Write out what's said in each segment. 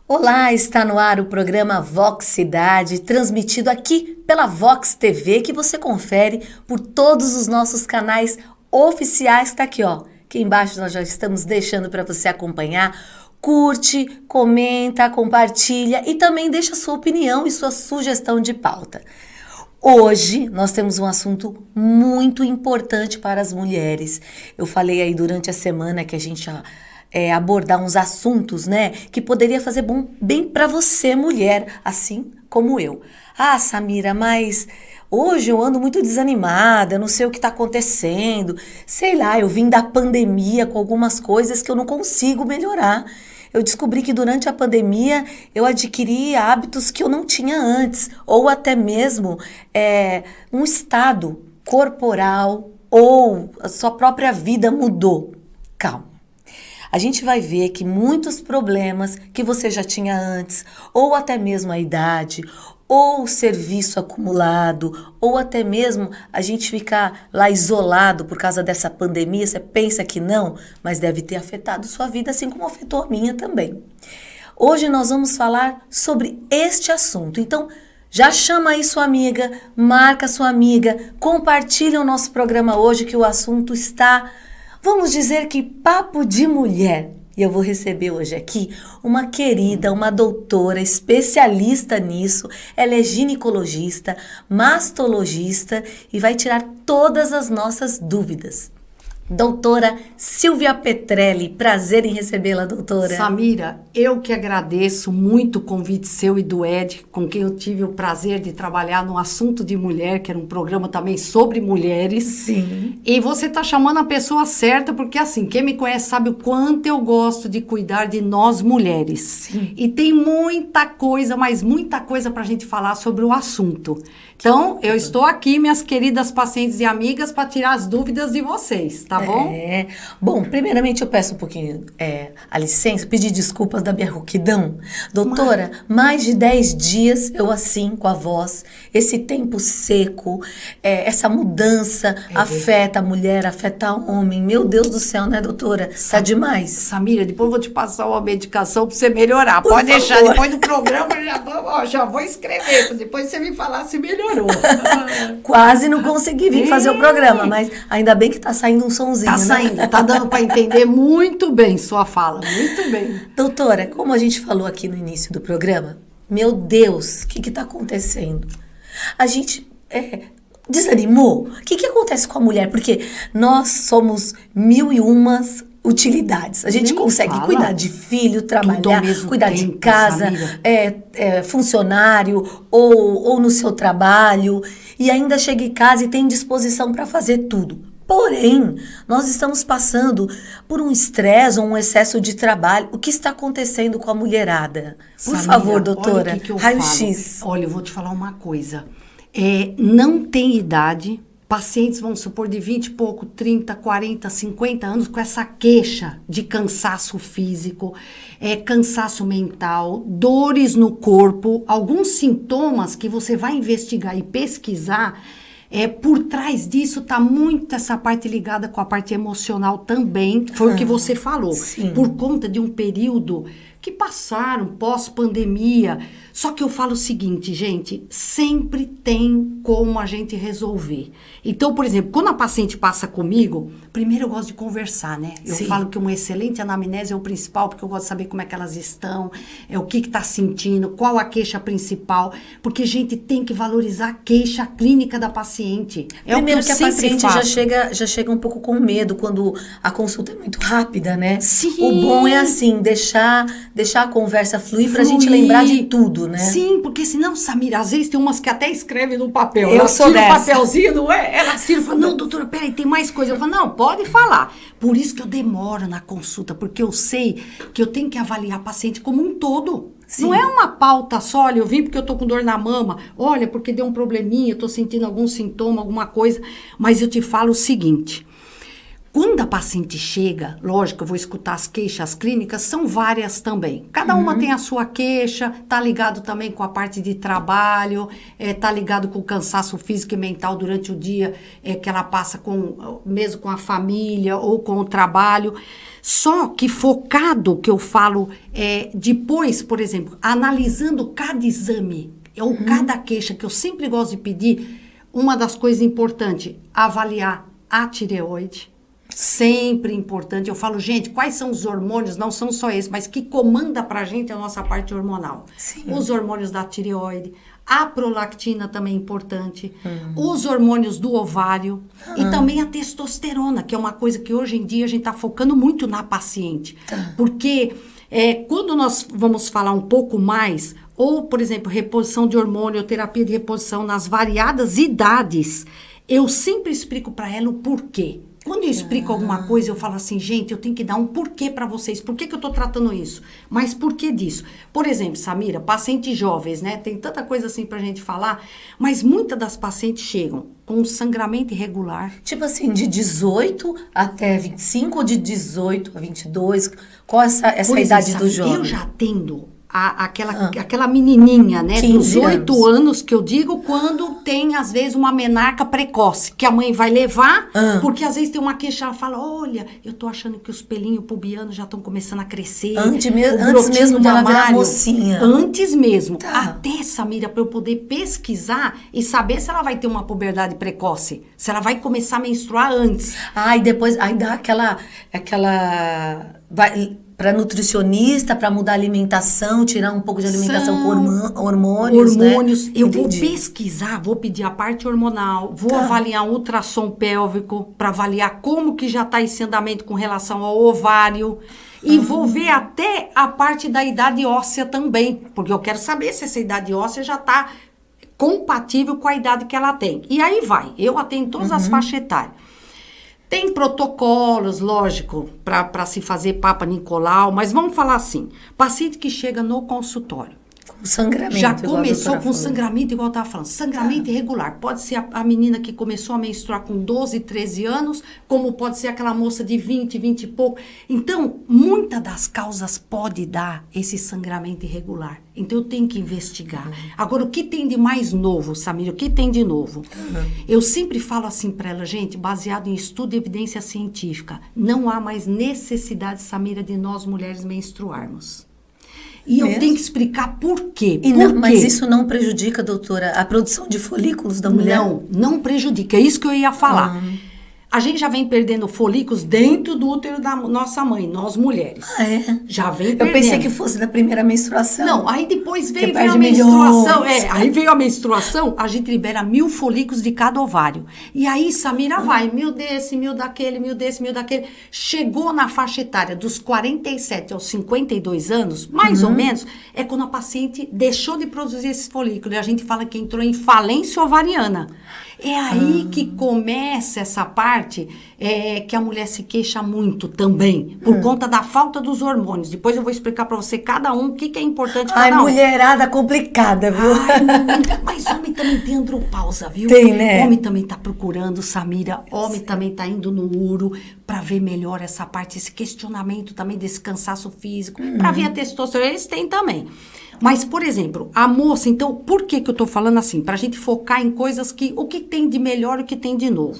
Olá, está no ar o programa Vox Cidade, transmitido aqui pela Vox TV, que você confere por todos os nossos canais oficiais, que tá aqui, ó. Aqui embaixo nós já estamos deixando para você acompanhar. Curte, comenta, compartilha e também deixa sua opinião e sua sugestão de pauta. Hoje nós temos um assunto muito importante para as mulheres. Eu falei aí durante a semana que a gente abordar uns assuntos, né, que poderia fazer bem para você, mulher, assim como eu. Ah, Samira, mas hoje eu ando muito desanimada, eu não sei o que está acontecendo. Sei lá, eu vim da pandemia com algumas coisas que eu não consigo melhorar. Eu descobri que durante a pandemia eu adquiri hábitos que eu não tinha antes, ou até mesmo um estado corporal ou a sua própria vida mudou. Calma. A gente vai ver que muitos problemas que você já tinha antes, ou até mesmo a idade, ou o serviço acumulado, ou até mesmo a gente ficar lá isolado por causa dessa pandemia, você pensa que não, mas deve ter afetado sua vida, assim como afetou a minha também. Hoje nós vamos falar sobre este assunto, então já chama aí sua amiga, marca sua amiga, compartilha o nosso programa hoje que o assunto está... Vamos dizer que papo de mulher. E eu vou receber hoje aqui uma querida, uma doutora especialista nisso. Ela é ginecologista, mastologista e vai tirar todas as nossas dúvidas. Doutora Silvia Petrelli, prazer em recebê-la, doutora. Samira, eu que agradeço muito o convite seu e do Ed, com quem eu tive o prazer de trabalhar no Assunto de Mulher, que era um programa também sobre mulheres. Sim. E você tá chamando a pessoa certa, porque assim, quem me conhece sabe o quanto eu gosto de cuidar de nós mulheres. Sim. E tem muita coisa, mas muita coisa pra gente falar sobre o assunto. Então, eu estou aqui, minhas queridas pacientes e amigas, para tirar as dúvidas de vocês, tá bom? Bom, primeiramente eu peço um pouquinho a licença, pedir desculpas da minha rouquidão. Doutora, mais de 10 dias eu assim, com a voz, esse tempo seco, essa mudança afeta a mulher, afeta o homem. Meu Deus do céu, né, doutora? Tá demais. Samira, depois eu vou te passar uma medicação para você melhorar. Por Pode favor. deixar, depois do programa eu já vou escrever, depois você me falar se melhorou. Quase não consegui vir fazer o programa, mas ainda bem que tá saindo um sonzinho, Tá né? saindo, tá dando para entender muito bem sua fala, muito bem. Doutora, como a gente falou aqui no início do programa, meu Deus, o que tá acontecendo? A gente desanimou? O que acontece com a mulher? Porque nós somos 1001 utilidades. A gente Nem consegue fala. cuidar de filho, Tudo ao trabalhar, mesmo cuidar de tempo, casa, Samira. funcionário ou no seu trabalho, e ainda chega em casa e tem disposição para fazer tudo. Porém, nós estamos passando por um estresse ou um excesso de trabalho. O que está acontecendo com a mulherada? Por Samira, favor, doutora, olha o que eu raio-x. falo. Olha, eu vou te falar uma coisa. Não tem idade. Pacientes, vamos supor, de 20 e pouco, 30, 40, 50 anos, com essa queixa de cansaço físico, cansaço mental, dores no corpo, alguns sintomas que você vai investigar e pesquisar. Por trás disso está muito essa parte ligada com a parte emocional também, foi o que você falou. Sim. Por conta de um período que passaram pós-pandemia. Só que eu falo o seguinte, gente, sempre tem como a gente resolver. Então, por exemplo, quando a paciente passa comigo, primeiro eu gosto de conversar, né? Eu Sim. falo que uma excelente anamnese é o principal, porque eu gosto de saber como é que elas estão, o que tá sentindo, qual a queixa principal, porque, gente, tem que valorizar a queixa clínica da paciente. Primeiro o que a sempre paciente faço. já chega um pouco com medo quando a consulta é muito rápida, né? Sim. O bom é assim, deixar a conversa fluir pra gente lembrar de tudo, né? Sim, porque senão, Samira, às vezes tem umas que até escrevem no papel. Eu Ela sou tira o dessa. papelzinho, não é? Ela tira e fala, não, doutora, peraí, tem mais coisa. Eu falo, não, pode falar. Por isso que eu demoro na consulta, porque eu sei que eu tenho que avaliar a paciente como um todo. Sim. Não é uma pauta só, olha, eu vim porque eu tô com dor na mama, olha, porque deu um probleminha, eu tô sentindo algum sintoma, alguma coisa. Mas eu te falo o seguinte, Quando a paciente chega, lógico, eu vou escutar as queixas clínicas, são várias também. Cada uma tem a sua queixa, tá ligado também com a parte de trabalho, tá ligado com o cansaço físico e mental durante o dia, que ela passa mesmo com a família ou com o trabalho. Só que focado, que eu falo, depois, por exemplo, analisando cada exame, ou cada queixa, que eu sempre gosto de pedir, uma das coisas importantes, avaliar a tireoide. Sempre importante. Eu falo, gente, quais são os hormônios? Não são só esses, mas que comanda pra gente a nossa parte hormonal. Sim. Os hormônios da tireoide, a prolactina também é importante, os hormônios do ovário e também a testosterona, que é uma coisa que hoje em dia a gente tá focando muito na paciente. Porque quando nós vamos falar um pouco mais, ou, por exemplo, reposição de hormônio, terapia de reposição nas variadas idades, eu sempre explico para ela o porquê. Quando eu explico alguma coisa, eu falo assim, gente, eu tenho que dar um porquê para vocês. Por que eu tô tratando isso? Mas por que disso? Por exemplo, Samira, pacientes jovens, né? Tem tanta coisa assim pra gente falar, mas muitas das pacientes chegam com sangramento irregular. Tipo assim, de 18 até 25 ou de 18 a 22? Qual essa idade do jovem? Eu já atendo aquela menininha, né, dos 8 anos, que eu digo, quando tem, às vezes, uma menarca precoce, que a mãe vai levar, porque às vezes tem uma queixa, ela fala, olha, eu tô achando que os pelinhos pubianos já estão começando a crescer. Antes mesmo dela virar mocinha. Antes mesmo. Tá. Até, Samira, para eu poder pesquisar e saber se ela vai ter uma puberdade precoce, se ela vai começar a menstruar antes. E depois, aí dá aquela para nutricionista, para mudar a alimentação, tirar um pouco de alimentação com hormônios, né? Eu vou pesquisar, vou pedir a parte hormonal, vou avaliar um ultrassom pélvico, para avaliar como que já está esse andamento com relação ao ovário. E vou ver até a parte da idade óssea também, porque eu quero saber se essa idade óssea já está compatível com a idade que ela tem. E aí vai, eu atendo todas as faixas etárias. Tem protocolos, lógico, para se fazer Papa Nicolau, mas vamos falar assim, paciente que chega no consultório. Com sangramento. Já começou com sangramento, igual eu estava falando, sangramento irregular. Pode ser a menina que começou a menstruar com 12, 13 anos, como pode ser aquela moça de 20, 20 e pouco. Então, muitas das causas pode dar esse sangramento irregular. Então, eu tenho que investigar. Agora, o que tem de mais novo, Samira? O que tem de novo? Eu sempre falo assim para ela, gente, baseado em estudo e evidência científica, não há mais necessidade, Samira, de nós mulheres menstruarmos. E eu tenho que explicar por quê. Mas isso não prejudica, doutora, a produção de folículos da mulher? Não prejudica. É isso que eu ia falar. A gente já vem perdendo folículos dentro do útero da nossa mãe, nós mulheres. Já vem perdendo. Eu pensei que fosse da primeira menstruação. Não, aí depois veio a menstruação. Aí veio a menstruação, a gente libera 1000 folículos de cada ovário. E aí, Samira, vai, 1000 desse, 1000 daquele, 1000 desse, 1000 daquele. Chegou na faixa etária dos 47 aos 52 anos, mais ou menos, é quando a paciente deixou de produzir esses folículos. E a gente fala que entrou em falência ovariana. É aí que começa essa parte que a mulher se queixa muito também, por conta da falta dos hormônios. Depois eu vou explicar pra você cada um, o que é importante cada um. Mulherada complicada, viu? Mas homem também tem andropausa, viu? Tem, né? Homem também tá procurando, Samira. Homem também tá indo no uro pra ver melhor essa parte, esse questionamento também desse cansaço físico. Pra ver a testosterona, eles têm também. Mas, por exemplo, a moça, então, por que eu tô falando assim? Pra gente focar em coisas o que tem de melhor e o que tem de novo.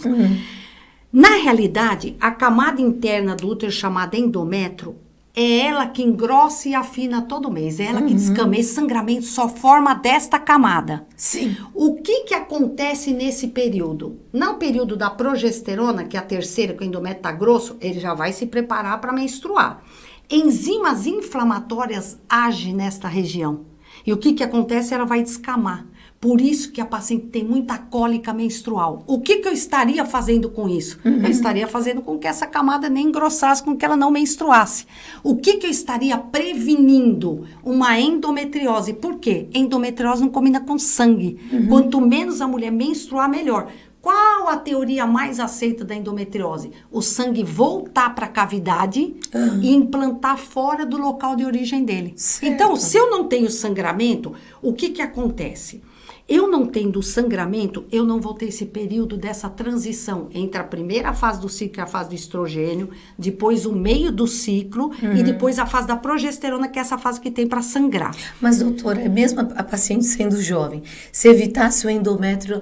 Na realidade, a camada interna do útero, chamada endométrio, é ela que engrossa e afina todo mês. É ela que descama. Esse sangramento só forma desta camada. Sim. O que acontece nesse período? No período da progesterona, que é a terceira, que o endométrio tá grosso, ele já vai se preparar para menstruar. Enzimas inflamatórias agem nesta região. E o que acontece? Ela vai descamar. Por isso que a paciente tem muita cólica menstrual. O que eu estaria fazendo com isso? Eu estaria fazendo com que essa camada nem engrossasse, com que ela não menstruasse. O que eu estaria prevenindo? Uma endometriose. Por quê? Endometriose não combina com sangue. Quanto menos a mulher menstruar, melhor. Qual a teoria mais aceita da endometriose? O sangue voltar para a cavidade e implantar fora do local de origem dele. Certo. Então, se eu não tenho sangramento, o que acontece? Eu não tendo sangramento, eu não vou ter esse período dessa transição entre a primeira fase do ciclo, que é a fase do estrogênio, depois o meio do ciclo e depois a fase da progesterona, que é essa fase que tem para sangrar. Mas, doutora, mesmo a paciente sendo jovem, se evitasse o endométrio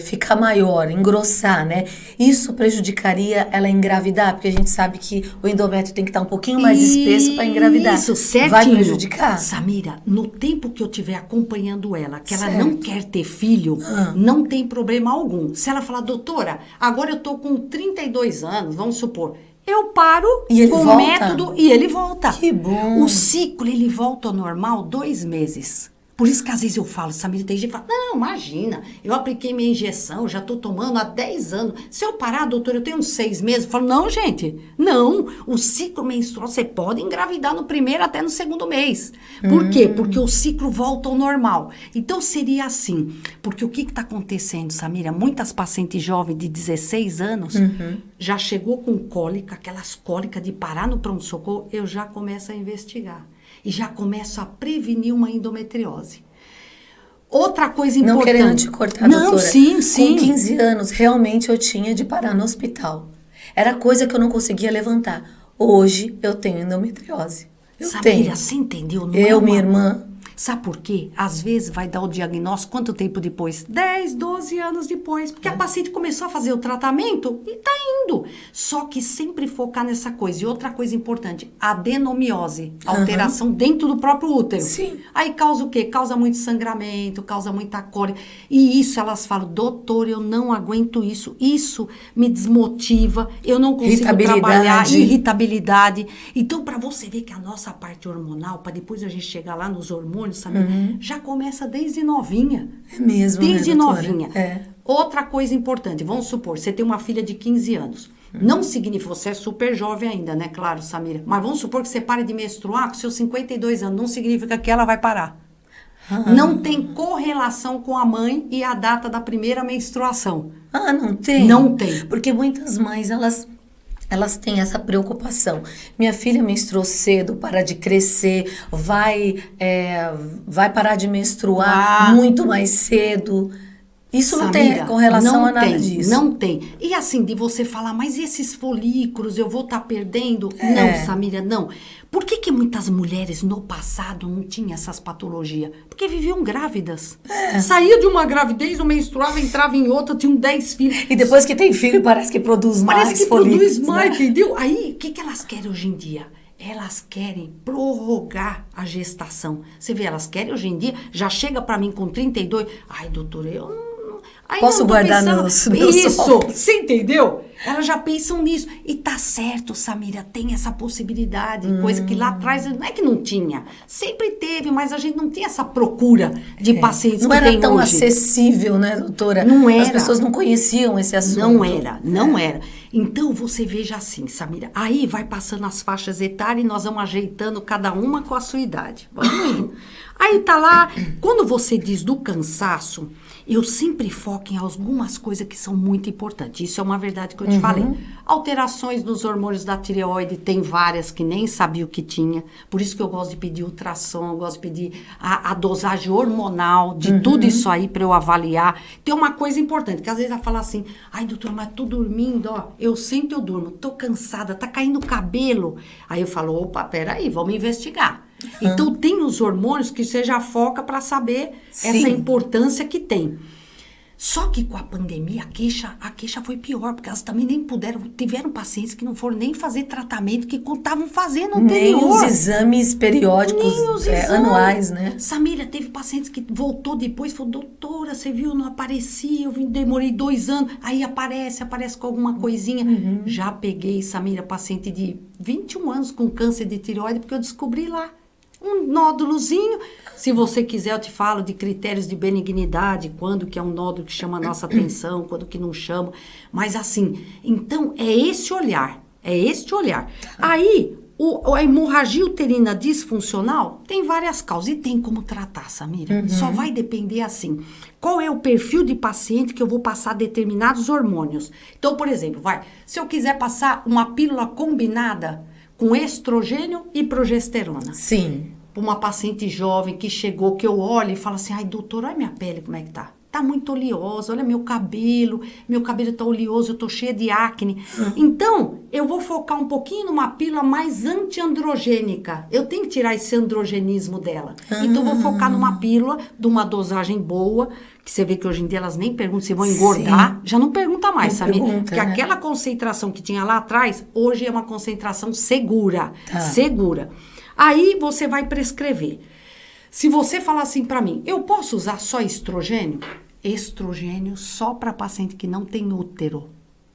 ficar maior, engrossar, né? Isso prejudicaria ela engravidar? Porque a gente sabe que o endométrio tem que estar um pouquinho mais espesso para engravidar. Isso, certinho. Vai prejudicar? Samira, no tempo que eu estiver acompanhando ela, que ela Certo. não quer ter filho, não tem problema algum. Se ela falar, doutora, agora eu tô com 32 anos, vamos supor, eu paro E ele com o volta? método e ele volta. Que bom. O ciclo, ele volta ao normal 2 meses. Por isso que às vezes eu falo, Samira, tem gente que fala, não, imagina, eu apliquei minha injeção, já tô tomando há 10 anos. Se eu parar, doutor, eu tenho uns 6 meses. Eu falo, não, gente, não. O ciclo menstrual, você pode engravidar no primeiro até no segundo mês. Por quê? Porque o ciclo volta ao normal. Então, seria assim. Porque o que está acontecendo, Samira? Muitas pacientes jovens de 16 anos já chegou com cólica, aquelas cólicas de parar no pronto-socorro, eu já começo a investigar. E já começo a prevenir uma endometriose. Outra coisa importante. Não querendo te cortar, não, doutora. Sim, sim. Com 15 anos, realmente eu tinha de parar no hospital. Era coisa que eu não conseguia levantar. Hoje, eu tenho endometriose. Eu Samira, tenho. você entendeu? Não Eu, é uma... minha irmã. Sabe por quê? Às vezes vai dar o diagnóstico, quanto tempo depois? 10, 12 anos depois. Porque a paciente começou a fazer o tratamento e tá indo. Só que sempre focar nessa coisa. E outra coisa importante, adenomiose. Alteração dentro do próprio útero. Sim. Aí causa o quê? Causa muito sangramento, causa muita cólica. E isso elas falam, doutor, eu não aguento isso. Isso me desmotiva. Eu não consigo trabalhar. Irritabilidade. Então, para você ver que a nossa parte hormonal, para depois a gente chegar lá nos hormônios, sabe? Já começa desde novinha. É mesmo, Desde né, doutora? novinha. É. Outra coisa importante, vamos supor, você tem uma filha de 15 anos. Não significa, você é super jovem ainda, né? Claro, Samira. Mas vamos supor que você pare de menstruar com seus 52 anos. Não significa que ela vai parar. Não tem correlação com a mãe e a data da primeira menstruação. Ah, não tem? Não tem. Porque muitas mães, elas têm essa preocupação. Minha filha menstruou cedo, para de crescer, vai parar de menstruar muito mais cedo. Isso não Samira, tem correlação não a nada tem, disso. Não tem. E assim, de você falar, mas e esses folículos, eu vou estar perdendo? É. Não, Samira, não. Por que muitas mulheres no passado não tinham essas patologias? Porque viviam grávidas. Saía de uma gravidez, menstruava, entrava em outra, tinham 10 filhos. E depois que tem filho, parece que produz mais Parece que folículos, produz mais, né? entendeu? Aí, o que elas querem hoje em dia? Elas querem prorrogar a gestação. Você vê, elas querem hoje em dia, já chega pra mim com 32. Ai, doutora, eu não... Ai, Posso não, tô guardar pensando... meus Isso, ovos. você entendeu? Elas já pensam nisso. E tá certo, Samira, tem essa possibilidade. Coisa que lá atrás, não é que não tinha. Sempre teve, mas a gente não tinha essa procura de pacientes Não que era tem tão hoje. acessível, né, doutora? Não era. As pessoas não conheciam esse assunto. Não era. Então, você veja assim, Samira, aí vai passando as faixas etárias e nós vamos ajeitando cada uma com a sua idade. Vamos indo. Aí tá lá, quando você diz do cansaço, eu sempre foco em algumas coisas que são muito importantes. Isso é uma verdade que eu te falei. Alterações nos hormônios da tireoide, tem várias que nem sabia o que tinha. Por isso que eu gosto de pedir ultrassom, eu gosto de pedir a dosagem hormonal, de tudo isso aí para eu avaliar. Tem uma coisa importante, que às vezes ela fala assim, ai, doutor, mas tô dormindo, ó, eu sinto eu durmo, tô cansada, tá caindo o cabelo. Aí eu falo, opa, peraí, vamos investigar. Então, tem os hormônios que você já foca para saber essa importância que tem. Só que com a pandemia, a queixa foi pior, porque elas também nem puderam, tiveram pacientes que não foram nem fazer tratamento que estavam fazendo anterior. Nem os exames periódicos anuais, né? Samira, teve pacientes que voltou depois e falou, doutora, você viu, não aparecia, eu demorei 2 anos, aí aparece com alguma coisinha. Já peguei, Samira, paciente de 21 anos com câncer de tireoide, porque eu descobri lá. Um nódulozinho, se você quiser eu te falo de critérios de benignidade, quando que é um nódulo que chama a nossa atenção, quando que não chama, mas assim, então é este olhar. Aí, a hemorragia uterina disfuncional tem várias causas e tem como tratar, Samira. Só vai depender assim, qual é o perfil de paciente que eu vou passar determinados hormônios. Então, por exemplo, se eu quiser passar uma pílula combinada com estrogênio e progesterona. Sim. para uma paciente jovem que chegou, que eu olho e falo assim, ai, doutor, olha minha pele como é que tá. Tá muito oleosa, olha meu cabelo tá oleoso, eu tô cheia de acne. Então, eu vou focar um pouquinho numa pílula mais antiandrogênica. Eu tenho que tirar esse androgenismo dela. Então, eu vou focar numa pílula de uma dosagem boa, que você vê que hoje em dia elas nem perguntam se vão engordar. Sim. Já não pergunta mais, sabe? Porque aquela concentração que tinha lá atrás, hoje é uma concentração segura. Tá. Segura. Aí, você vai prescrever. Se você falar assim pra mim, eu posso usar só estrogênio? Estrogênio só para paciente que não tem útero.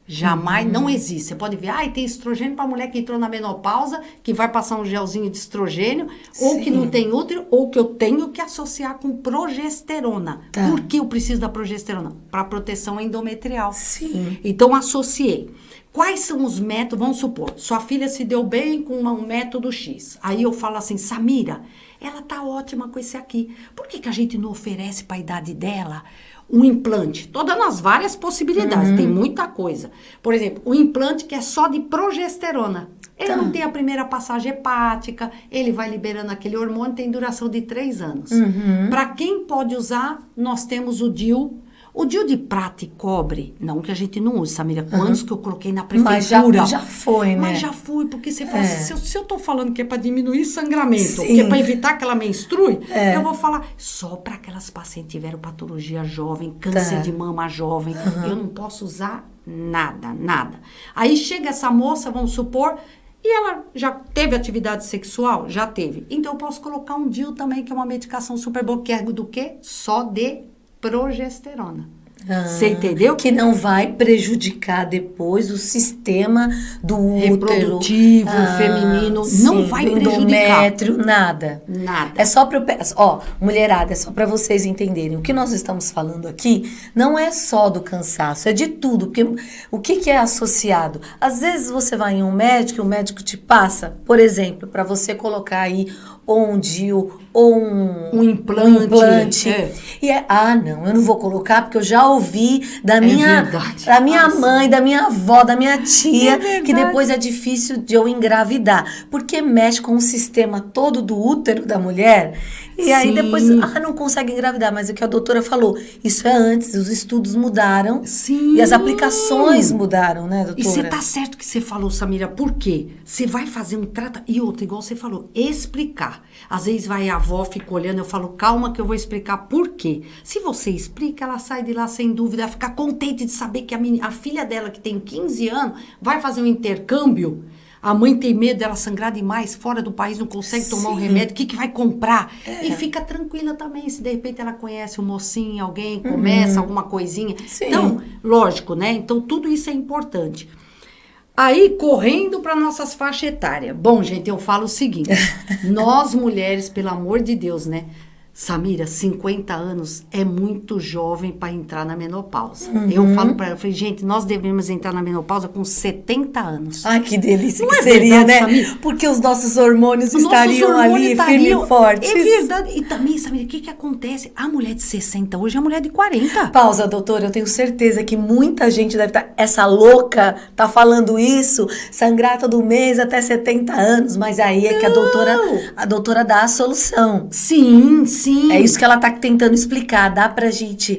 Jamais, não existe. Você pode ver, tem estrogênio para mulher que entrou na menopausa, que vai passar um gelzinho de estrogênio, ou que não tem útero, ou que eu tenho que associar com progesterona. Tá. Por que eu preciso da progesterona? Para proteção endometrial. Sim. Então, associei. Quais são os métodos? Vamos supor, sua filha se deu bem com um método X. Aí eu falo assim, Samira, ela tá ótima com esse aqui. Por que a gente não oferece para a idade dela um implante? Tô dando as várias possibilidades, tem muita coisa. Por exemplo, um implante que é só de progesterona. Ele não tem a primeira passagem hepática, ele vai liberando aquele hormônio, tem duração de 3 anos. Para quem pode usar, nós temos o DIU. O DIU de prata e cobre, não que a gente não use, Samira, quantos que eu coloquei na prefeitura. Mas já foi, né? Mas já foi, porque você fala assim, se eu tô falando que é para diminuir sangramento, que é para evitar que ela menstrue, eu vou falar só para aquelas pacientes que tiveram patologia jovem, câncer de mama jovem, eu não posso usar nada. Aí chega essa moça, vamos supor, e ela já teve atividade sexual? Já teve. Então eu posso colocar um DIU também, que é uma medicação super boa, que é do quê? Só de progesterona. Você entendeu? Que não vai prejudicar depois o sistema do reprodutivo, feminino, não vai prejudicar. Endométrio, nada. É só para mulherada, é só para vocês entenderem. O que nós estamos falando aqui não é só do cansaço, é de tudo. Porque o que é associado? Às vezes você vai em um médico, o médico te passa, por exemplo, para você colocar aí ou um DIU, ou um implante. E não, eu não vou colocar, porque eu já ouvi da minha mãe, da minha avó, da minha tia, que depois é difícil de eu engravidar. Porque mexe com o sistema todo do útero da mulher. E aí depois, não consegue engravidar. Mas é o que a doutora falou, isso é antes, os estudos mudaram. Sim. E as aplicações mudaram, né, doutora? E você tá certo que você falou, Samira, por quê? Você vai fazer um tratamento, e outra, igual você falou, explicar. Às vezes vai a avó, fica olhando, eu falo, calma que eu vou explicar por quê. Se você explica, ela sai de lá sem dúvida, ela fica contente de saber que a filha dela, que tem 15 anos, vai fazer um intercâmbio. A mãe tem medo dela sangrar demais, fora do país, não consegue tomar um remédio, o que vai comprar? E fica tranquila também, se de repente ela conhece um mocinho, alguém, começa alguma coisinha. Sim. Então, lógico, né? Então, tudo isso é importante. Aí, correndo para nossas faixas etárias. Bom, gente, eu falo o seguinte, nós mulheres, pelo amor de Deus, né? Samira, 50 anos é muito jovem para entrar na menopausa. Eu falo para ela, gente, nós devemos entrar na menopausa com 70 anos. Ai, que delícia que seria, verdade, né? Samira? Porque os nossos hormônios estariam ali firmes e fortes. É verdade. E também, Samira, o que acontece? A mulher de 60 hoje é a mulher de 40. Pausa, doutora, eu tenho certeza que muita gente deve estar... Essa louca tá falando isso, sangrar todo mês até 70 anos, mas aí é que a doutora dá a solução. Sim. É isso que ela tá tentando explicar. Dá pra gente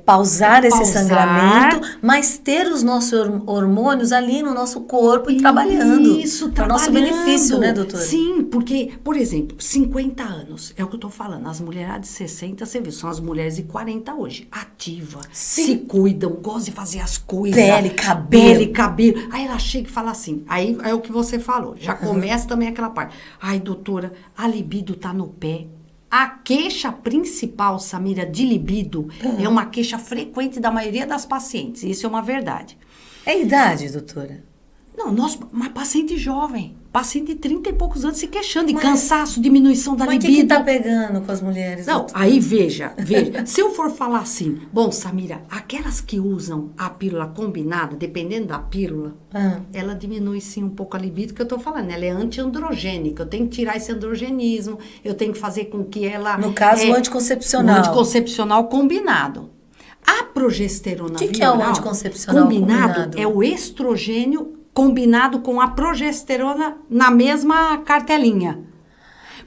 pausar esse sangramento, mas ter os nossos hormônios ali no nosso corpo e trabalhando. Isso, para o nosso benefício, né, doutora? Sim, porque, por exemplo, 50 anos, é o que eu tô falando. As mulheradas de 60, você viu, são as mulheres de 40 hoje. Ativa, se cuidam, gostam de fazer as coisas. Pele, cabelo. Aí ela chega e fala assim, aí é o que você falou. Já começa também aquela parte. Ai, doutora, a libido tá no pé. A queixa principal, Samira, de libido, é uma queixa frequente da maioria das pacientes. Isso é uma verdade. É idade, doutora? Não, uma paciente jovem. Paciente de 30 e poucos anos se queixando de cansaço, diminuição da libido. Mas o que tá pegando com as mulheres? Não, doutora? Aí veja. Se eu for falar assim, bom, Samira, aquelas que usam a pílula combinada, dependendo da pílula, ela diminui sim um pouco a libido, que eu tô falando, ela é antiandrogênica, eu tenho que tirar esse androgenismo, eu tenho que fazer com que ela... No caso, o anticoncepcional. O anticoncepcional combinado. A progesterona viral... O que é o anticoncepcional combinado? É o estrogênio combinado com a progesterona na mesma cartelinha.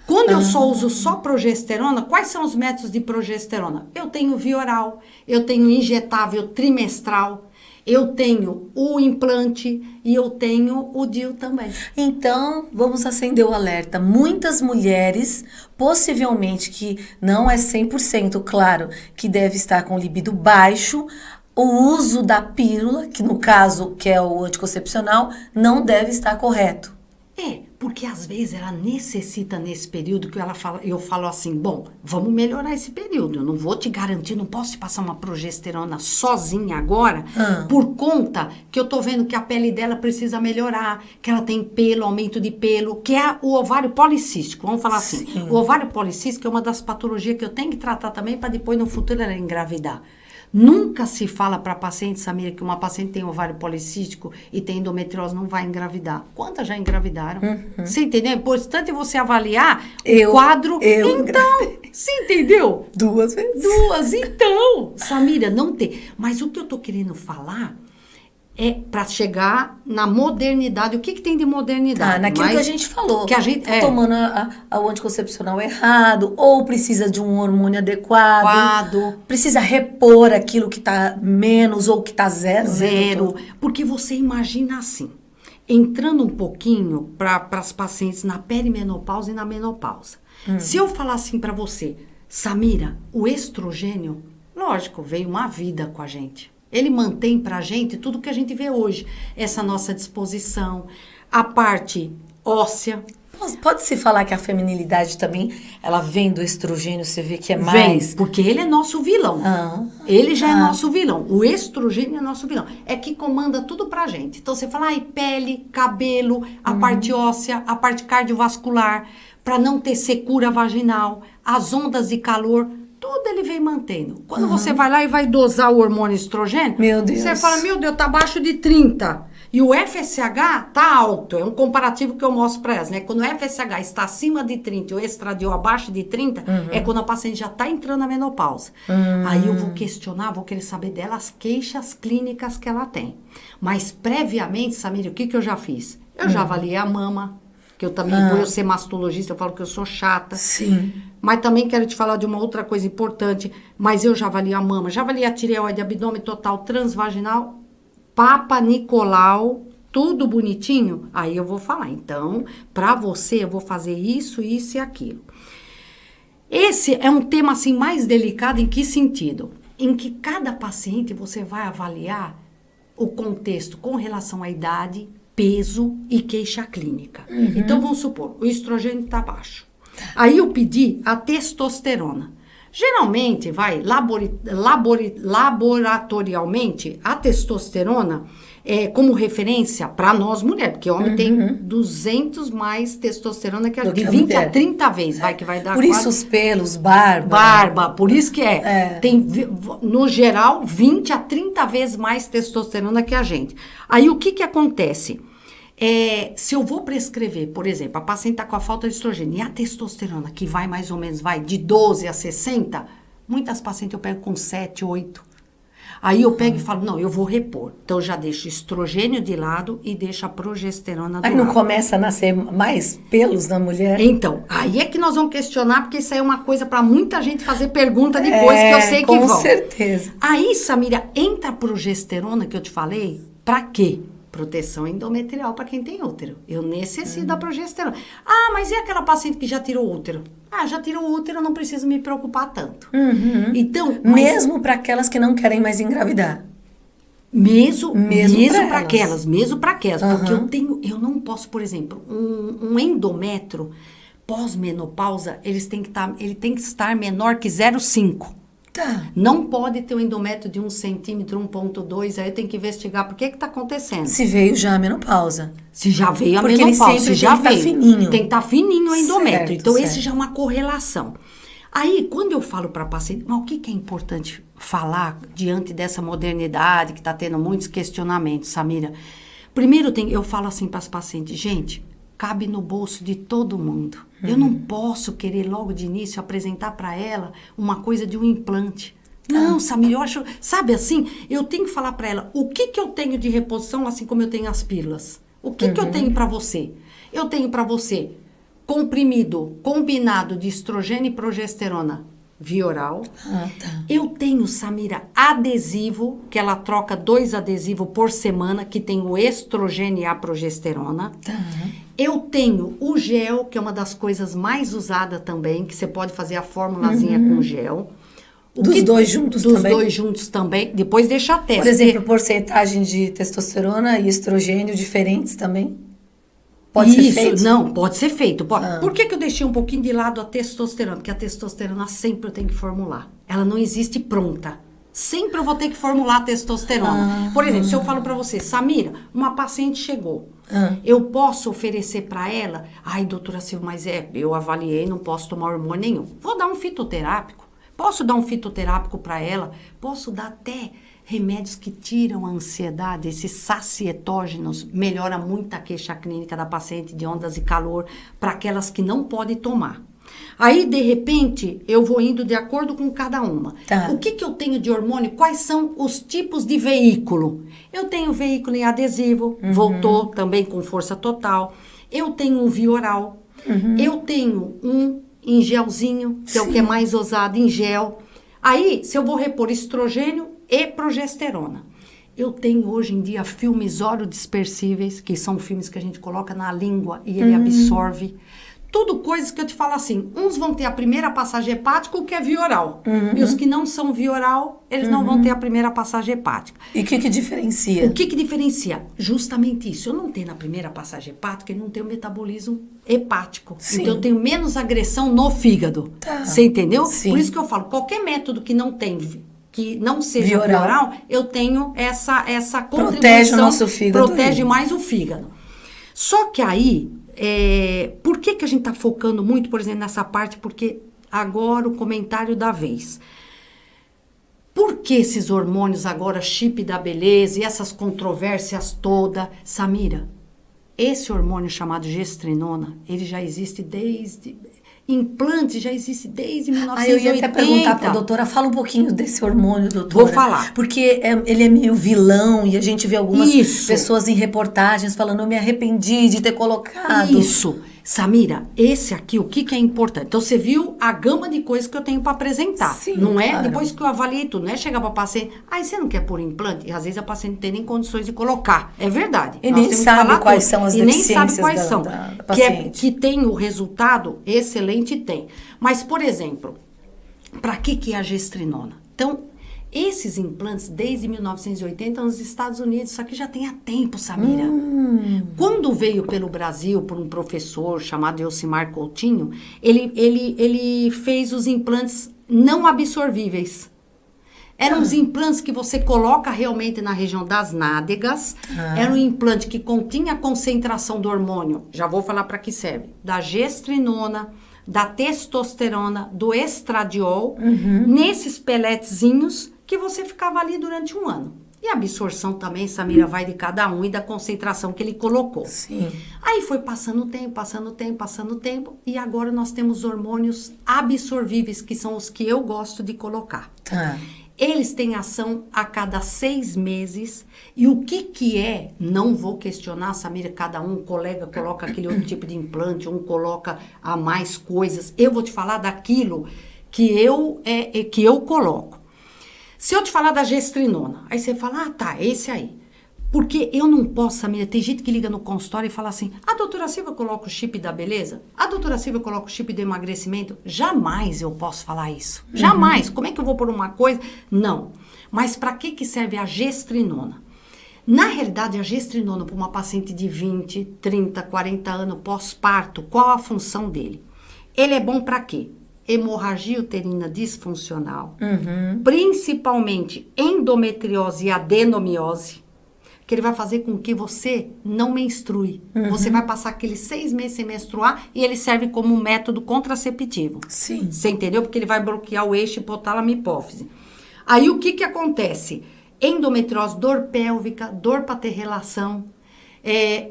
Quando eu só uso só progesterona, quais são os métodos de progesterona? Eu tenho via oral, eu tenho injetável trimestral, eu tenho o implante e eu tenho o DIU também. Então, vamos acender o alerta. Muitas mulheres, possivelmente que não é 100% claro, que deve estar com libido baixo, o uso da pílula, que no caso, que é o anticoncepcional, não deve estar correto. Porque às vezes ela necessita nesse período que eu falo assim, bom, vamos melhorar esse período. Eu não vou te garantir, não posso te passar uma progesterona sozinha agora, por conta que eu tô vendo que a pele dela precisa melhorar, que ela tem pelo, aumento de pelo, que é o ovário policístico. Vamos falar assim, o ovário policístico é uma das patologias que eu tenho que tratar também para depois no futuro ela engravidar. Nunca se fala para paciente, Samira, que uma paciente tem ovário policístico e tem endometriose, não vai engravidar. Quantas já engravidaram? Você entendeu? É importante você avaliar o quadro. Então, você entendeu? 2 vezes. 2, então. Samira, não tem. Mas o que eu tô querendo falar é para chegar na modernidade. O que tem de modernidade? Naquilo que a gente falou. Que a gente tá tomando o anticoncepcional errado, ou precisa de um hormônio adequado. Precisa repor aquilo que tá menos ou que tá zero. Zero. Porque você imagina assim, entrando um pouquinho para as pacientes na perimenopausa e na menopausa. Se eu falar assim para você, Samira, o estrogênio, lógico, veio uma vida com a gente. Ele mantém pra gente tudo que a gente vê hoje. Essa nossa disposição, a parte óssea. Pode-se falar que a feminilidade também, ela vem do estrogênio, você vê que é mais... Vem, porque ele é nosso vilão. Ele já é nosso vilão. O estrogênio é nosso vilão. É que comanda tudo pra gente. Então, você fala, pele, cabelo, a parte óssea, a parte cardiovascular, pra não ter secura vaginal, as ondas de calor... Tudo ele vem mantendo. Quando você vai lá e vai dosar o hormônio estrogênio, meu Deus, você fala, meu Deus, tá abaixo de 30. E o FSH tá alto. É um comparativo que eu mostro para elas, né? Quando o FSH está acima de 30 e o estradiol abaixo de 30, é quando a paciente já tá entrando na menopausa. Aí eu vou questionar, vou querer saber dela as queixas clínicas que ela tem. Mas previamente, Samira, o que eu já fiz? Eu já avaliei a mama, que eu também, por eu ser mastologista, eu falo que eu sou chata. Sim. Mas também quero te falar de uma outra coisa importante. Mas eu já avaliei a mama, já avaliei a tireoide, abdômen total, transvaginal, Papa Nicolau, tudo bonitinho. Aí eu vou falar, então, pra você eu vou fazer isso, isso e aquilo. Esse é um tema assim mais delicado em que sentido? Em que cada paciente você vai avaliar o contexto com relação à idade, peso e queixa clínica. Então, vamos supor, o estrogênio está baixo. Aí eu pedi a testosterona. Geralmente, laboratorialmente, a testosterona é como referência para nós mulheres, porque homem tem 200 mais testosterona que a gente, 20 a 30 vezes, que vai dar por quase... isso os pelos, barba. Barba, por isso que tem, no geral, 20 a 30 vezes mais testosterona que a gente. Aí, o que acontece? Se eu vou prescrever, por exemplo, a paciente está com a falta de estrogênio e a testosterona, que vai mais ou menos, de 12 a 60, muitas pacientes eu pego com 7, 8. Aí eu pego e falo, não, eu vou repor. Então, eu já deixo estrogênio de lado e deixo a progesterona do lado. Aí não começa a nascer mais pelos na mulher? Então, aí é que nós vamos questionar, porque isso aí é uma coisa para muita gente fazer pergunta depois, que eu sei que vão. Com certeza. Aí, Samira, entra a progesterona que eu te falei, para quê? Proteção endometrial para quem tem útero. Eu necessito da progesterona. Ah, mas e aquela paciente que já tirou o útero? Ah, já tirou o útero, eu não preciso me preocupar tanto. Então, mesmo para aquelas que não querem mais engravidar. Mesmo para aquelas. Porque eu não posso, por exemplo, um endométrio pós-menopausa, ele tem que estar menor que 0,5. Tá. Não pode ter um endométrio de 1 centímetro, 1,2, aí tem que investigar por que está acontecendo. Se veio já a menopausa. Se já veio a porque menopausa, ele sempre se já tem veio. Que tá fininho. Tem que estar fininho o endométrio. Certo, então, certo. esse já é uma correlação. Aí, quando eu falo para a paciente, mas o que é importante falar diante dessa modernidade que está tendo muitos questionamentos, Samira? Primeiro, eu falo assim para as pacientes, gente, cabe no bolso de todo mundo. Eu não posso querer logo de início apresentar para ela uma coisa de um implante. Não, Samira, eu acho... Sabe assim, eu tenho que falar para ela o que eu tenho de reposição, assim como eu tenho as pílulas. O que eu tenho para você? Eu tenho para você comprimido combinado de estrogênio e progesterona via oral. Tá. Eu tenho, Samira, adesivo, que ela troca 2 adesivos por semana, que tem o estrogênio e a progesterona. Tá. Eu tenho o gel, que é uma das coisas mais usadas também, que você pode fazer a formulazinha com gel. Dos dois juntos dos também? Dos dois juntos também. Depois deixa a testa. Por exemplo, porcentagem de testosterona e estrogênio diferentes também? Pode ser feito? Não, pode ser feito. Por que eu deixei um pouquinho de lado a testosterona? Porque a testosterona sempre eu tenho que formular. Ela não existe pronta. Sempre eu vou ter que formular a testosterona. Por exemplo, se eu falo pra você, Samira, uma paciente chegou. Eu posso oferecer pra ela? Ai, doutora Silva, mas eu avaliei, não posso tomar hormônio nenhum. Vou dar um fitoterápico. Posso dar um fitoterápico pra ela? Posso dar até remédios que tiram a ansiedade, esses sacietógenos, melhora muito a queixa clínica da paciente de ondas e calor para aquelas que não podem tomar. Aí, de repente, eu vou indo de acordo com cada uma. Tá. O que eu tenho de hormônio? Quais são os tipos de veículo? Eu tenho veículo em adesivo, voltou também com força total. Eu tenho um via oral. Eu tenho um em gelzinho, que é o que é mais usado em gel. Aí, se eu vou repor estrogênio e progesterona. Eu tenho hoje em dia filmes orodispersíveis, que são filmes que a gente coloca na língua e ele absorve. Tudo coisas que eu te falo assim, uns vão ter a primeira passagem hepática, o que é via oral. E os que não são via oral, eles não vão ter a primeira passagem hepática. E o que diferencia? O que diferencia? Justamente isso. Eu não tenho na primeira passagem hepática, eu não tenho metabolismo hepático. Sim. Então, eu tenho menos agressão no fígado. Tá. Você entendeu? Sim. Por isso que eu falo, qualquer método que não tem, que não seja Via via oral. oral, eu tenho essa contribuição. Protege o nosso fígado. Protege mais o fígado. Só que aí, por que a gente está focando muito, por exemplo, nessa parte? Porque agora o comentário da vez. Por que esses hormônios agora, chip da beleza e essas controvérsias todas? Samira, esse hormônio chamado gestrinona, ele já existe desde... Implante já existe desde 1980. Eu ia até perguntar para a doutora, fala um pouquinho desse hormônio, doutora. Vou falar. Porque ele é meio vilão e a gente vê algumas Isso. pessoas em reportagens falando, eu me arrependi de ter colocado. Isso. Samira, esse aqui, o que é importante? Então, você viu a gama de coisas que eu tenho para apresentar. Sim, não é? claro. Depois que eu avaliei tudo, não é chegar para paciente, você não quer pôr implante? E às vezes a paciente não tem nem condições de colocar. É verdade. E Nós nem temos que sabe falar quais tudo. são as E nem deficiências sabe quais são. da paciente. Que tem o resultado excelente, tem. Mas, por exemplo, para que é a gestrinona? Então, esses implantes, desde 1980, nos Estados Unidos, isso aqui já tem há tempo, Samira. Quando veio pelo Brasil, por um professor chamado Elcimar Coutinho, ele fez os implantes não absorvíveis. Eram os implantes que você coloca realmente na região das nádegas. Era um implante que continha a concentração do hormônio, já vou falar para que serve, da gestrinona, da testosterona, do estradiol, nesses peletezinhos que você ficava ali durante um ano. E a absorção também, Samira, vai de cada um e da concentração que ele colocou. Sim. Aí foi passando o tempo, e agora nós temos hormônios absorvíveis, que são os que eu gosto de colocar. Tá. Eles têm ação a cada 6 meses. E o que é? Não vou questionar, Samira, cada um colega coloca aquele outro tipo de implante, um coloca a mais coisas. Eu vou te falar daquilo que eu coloco. Se eu te falar da gestrinona, aí você fala, tá, esse aí. Porque eu não posso, Samira, tem gente que liga no consultório e fala assim, a doutora Silva coloca o chip da beleza? A doutora Silva coloca o chip do emagrecimento? Jamais eu posso falar isso. Jamais. Como é que eu vou pôr uma coisa? Não. Mas para que serve a gestrinona? Na realidade, a gestrinona para uma paciente de 20, 30, 40 anos pós-parto, qual a função dele? Ele é bom para quê? Hemorragia uterina disfuncional, principalmente endometriose e adenomiose, que ele vai fazer com que você não menstrue. Você vai passar aqueles 6 meses sem menstruar e ele serve como um método contraceptivo. Sim. Você entendeu? Porque ele vai bloquear o eixo hipotálamo e hipófise. Aí o que acontece? Endometriose, dor pélvica, dor para ter relação,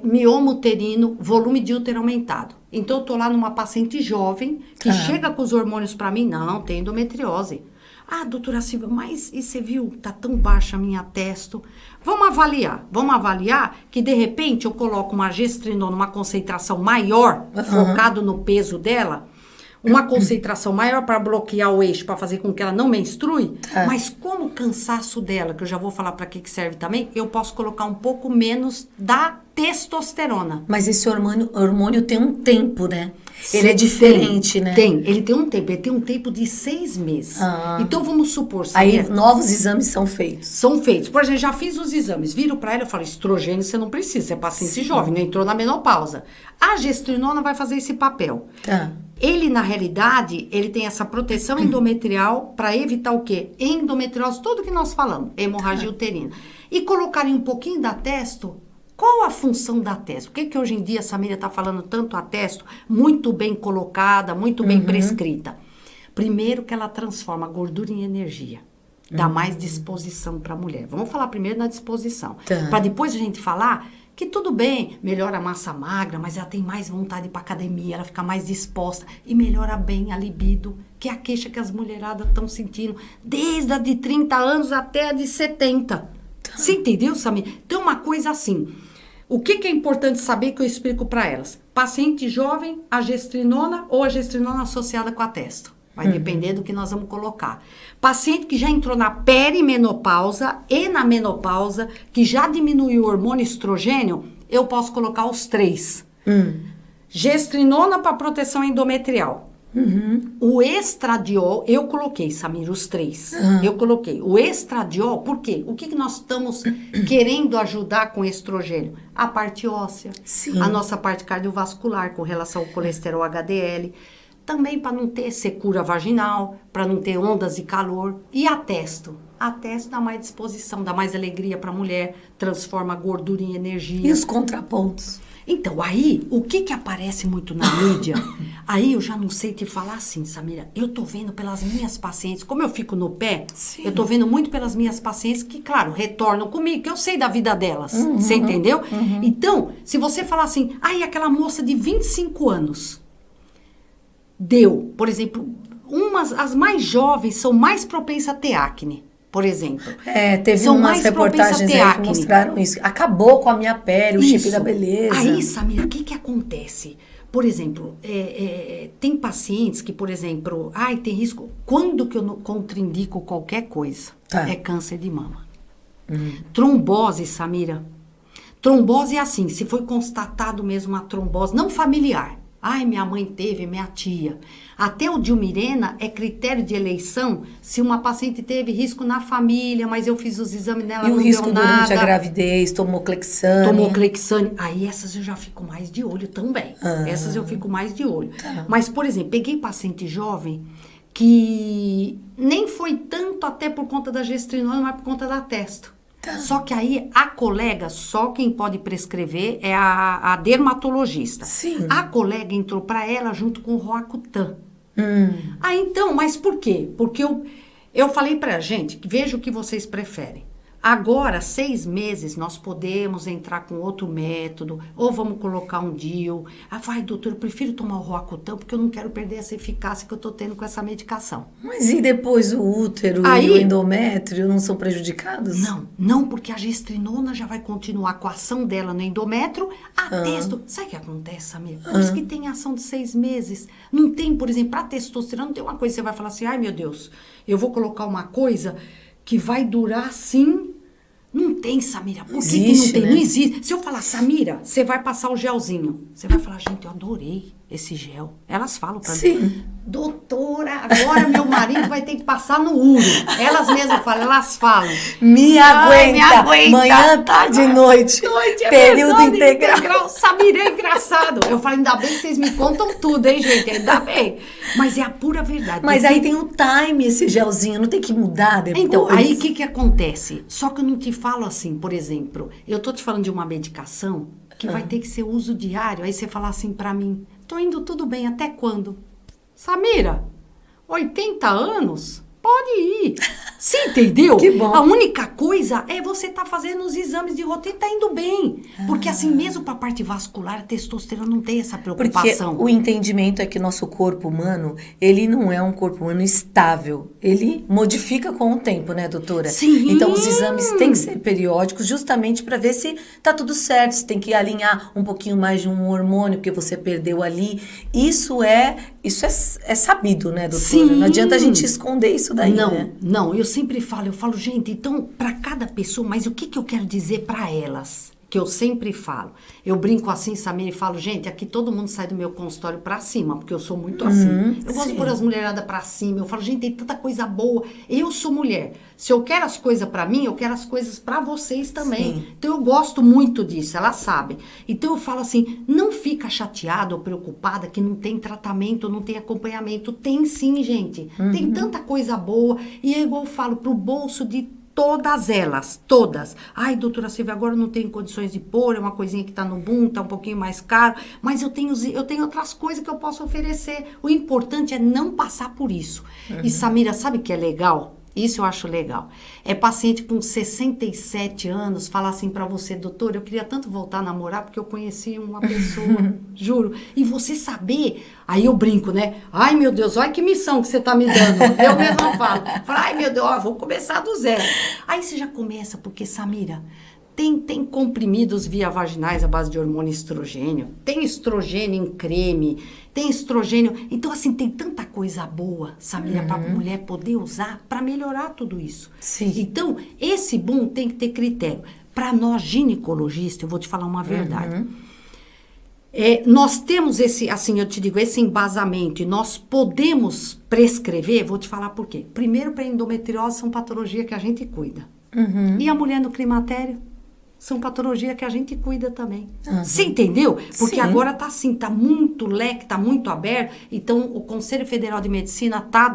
mioma uterino, volume de útero aumentado. Então, eu tô lá numa paciente jovem que chega com os hormônios para mim, não, tem endometriose. Ah, doutora Silvia, mas e você viu, tá tão baixa a minha testo. Vamos avaliar que de repente eu coloco uma gestrinona, uma concentração maior, focado no peso dela, uma concentração maior para bloquear o eixo, para fazer com que ela não menstrue, mas como o cansaço dela, que eu já vou falar para que serve também, eu posso colocar um pouco menos da testosterona. Mas esse hormônio tem um tempo, né? Ele é diferente, né? Ele tem um tempo de 6 meses. Então, vamos supor... Aí, novos exames são feitos. São feitos. Por exemplo, já fiz os exames, viro pra ela e falo, estrogênio você não precisa, você é paciente jovem, não entrou na menopausa. A gestrinona vai fazer esse papel. Ele, na realidade, ele tem essa proteção endometrial para evitar o quê? Endometriose, tudo que nós falamos, hemorragia uterina. E colocarem um pouquinho da testo. Qual a função da testo? Por que hoje em dia a Samira está falando tanto a testo, muito bem colocada, muito bem prescrita? Primeiro que ela transforma a gordura em energia. Dá mais disposição para a mulher. Vamos falar primeiro na disposição. Para depois a gente falar que tudo bem, melhora a massa magra, mas ela tem mais vontade de ir para academia, ela fica mais disposta e melhora bem a libido, que é a queixa que as mulheradas estão sentindo, desde a de 30 anos até a de 70. Você entendeu, Samir? Então, uma coisa assim, o que é importante saber que eu explico para elas? Paciente jovem, a gestrinona ou a gestrinona associada com a testo. Vai depender do que nós vamos colocar. Paciente que já entrou na perimenopausa e na menopausa, que já diminuiu o hormônio estrogênio, eu posso colocar os 3. Gestrinona para proteção endometrial. O estradiol, eu coloquei, Samir, os 3. Eu coloquei. O estradiol, por quê? O que nós estamos querendo ajudar com estrogênio? A parte óssea, a nossa parte cardiovascular com relação ao colesterol HDL. Também para não ter secura vaginal, para não ter ondas de calor. E a testo? A testo dá mais disposição, dá mais alegria para a mulher, transforma a gordura em energia. E os contrapontos? Então, aí, o que aparece muito na mídia, aí eu já não sei te falar assim, Samira, eu tô vendo pelas minhas pacientes, como eu fico no pé, eu tô vendo muito pelas minhas pacientes que, claro, retornam comigo, que eu sei da vida delas, você entendeu? Então, se você falar assim, aquela moça de 25 anos, deu, por exemplo, as mais jovens são mais propensas a ter acne. Por exemplo. Teve umas reportagens aí que mostraram isso. Acabou com a minha pele, o chip da beleza. Aí, Samira, o que acontece? Por exemplo, tem pacientes que, por exemplo, tem risco. Quando que eu contraindico qualquer coisa? É câncer de mama. Trombose, Samira. Trombose é assim, se foi constatado mesmo uma trombose, não familiar. Minha mãe teve, minha tia. Até o Dilmirena é critério de eleição se uma paciente teve risco na família, mas eu fiz os exames nela, não deu nada. E o risco durante a gravidez, tomou Clexane. Aí essas eu já fico mais de olho também. Essas eu fico mais de olho. Mas, por exemplo, peguei paciente jovem que nem foi tanto até por conta da gestrinona, mas por conta da testo. Só que aí a colega, só quem pode prescrever é a dermatologista. A colega entrou para ela junto com o Roacutan. Então, mas por quê? Porque eu falei pra gente, veja o que vocês preferem. Agora, 6 meses, nós podemos entrar com outro método, ou vamos colocar um DIU. Vai, doutor, eu prefiro tomar o Roacutan, porque eu não quero perder essa eficácia que eu tô tendo com essa medicação. Mas e depois o útero e o endométrio não são prejudicados? Não, porque a gestrinona já vai continuar com a ação dela no endométrio, a testo... Sabe o que acontece, Samir? Por isso que tem ação de 6 meses. Não tem, por exemplo, a testosterona, não tem uma coisa que você vai falar assim, meu Deus, eu vou colocar uma coisa que vai durar assim... Não tem, Samira. Por que não tem? Né? Não existe. Se eu falar, Samira, você vai passar o gelzinho. Você vai falar, gente, eu adorei esse gel. Elas falam pra mim. Doutora, agora meu marido vai ter que passar no uro. Elas mesmas falam, elas falam. Me aguenta. Manhã, tarde e noite. Período integral. Samira, é engraçado. Eu falo, ainda bem que vocês me contam tudo, hein, gente? Ainda bem. Mas é a pura verdade. Mas aí tem um time esse gelzinho, não tem que mudar depois. Então, aí o que acontece? Só que eu não te falo assim, por exemplo, eu tô te falando de uma medicação que vai ter que ser uso diário. Aí você fala assim pra mim, tô indo tudo bem, até quando? Samira, 80 anos? Pode ir. Você entendeu? Que bom. A única coisa é você tá fazendo os exames de rotina e tá indo bem. Porque assim, mesmo pra parte vascular, a testosterona não tem essa Porque preocupação. o entendimento é que nosso corpo humano, ele não é um corpo humano estável. Ele modifica com o tempo, né, doutora? Sim. Então, os exames têm que ser periódicos justamente para ver se tá tudo certo. Se tem que alinhar um pouquinho mais de um hormônio que você perdeu ali. Isso é sabido, né, doutora? Sim. Não adianta a gente esconder isso daí, né? Não, eu sempre falo, gente, então, para cada pessoa, mas o que eu quero dizer para elas? Que eu sempre falo. Eu brinco assim, Samir, e falo, gente, aqui todo mundo sai do meu consultório pra cima, porque eu sou muito assim. Eu gosto de pôr as mulheradas pra cima. Eu falo, gente, tem tanta coisa boa. Eu sou mulher. Se eu quero as coisas pra mim, eu quero as coisas pra vocês também. Sim. Então eu gosto muito disso, elas sabem. Então eu falo assim, não fica chateada ou preocupada que não tem tratamento, não tem acompanhamento. Tem sim, gente. Tem tanta coisa boa. E é igual eu falo, pro bolso de todas elas, todas. Ai, doutora Silvia, agora eu não tenho condições de pôr, é uma coisinha que tá no boom, tá um pouquinho mais caro, mas eu tenho outras coisas que eu posso oferecer. O importante é não passar por isso. E Samira, sabe o que é legal? Isso eu acho legal. É paciente com 67 anos falar assim pra você, doutor, eu queria tanto voltar a namorar porque eu conheci uma pessoa, juro. E você saber, aí eu brinco, né? Ai, meu Deus, olha que missão que você tá me dando. Eu mesma falo. Ai, meu Deus, ó, vou começar do zero. Aí você já começa, porque, Samira, tem comprimidos via vaginais à base de hormônio estrogênio, tem estrogênio em creme, tem estrogênio. Então, assim, tem tanta coisa boa, Samira, para a mulher poder usar para melhorar tudo isso. Sim. Então, esse boom tem que ter critério. Para nós, ginecologistas, eu vou te falar uma verdade. Nós temos esse, assim, eu te digo, esse embasamento e nós podemos prescrever, vou te falar por quê. Primeiro, para endometriose são patologia que a gente cuida. E a mulher no climatério? São patologia que a gente cuida também. Você entendeu? Porque Sim. agora tá assim, tá muito leque, tá muito aberto. Então, o Conselho Federal de Medicina tá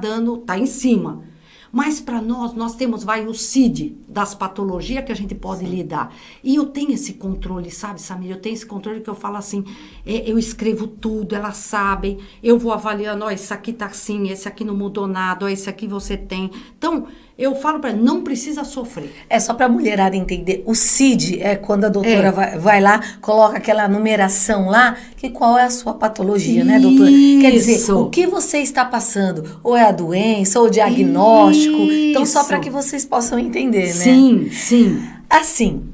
em cima. Mas para nós temos, o CID das patologias que a gente pode lidar. E eu tenho esse controle, sabe, Samir? Eu tenho esse controle que eu falo assim, eu escrevo tudo, elas sabem, eu vou avaliando, ó, esse aqui tá assim, esse aqui não mudou nada, ó, esse aqui você tem. Então, eu falo para ela, não precisa sofrer. É só para a mulherada entender. O CID é quando a doutora vai lá, coloca aquela numeração lá, que qual é a sua patologia, né, doutora? Quer dizer, o que você está passando? Ou é a doença, ou o diagnóstico. Então, só para que vocês possam entender, né? Sim, sim. Assim,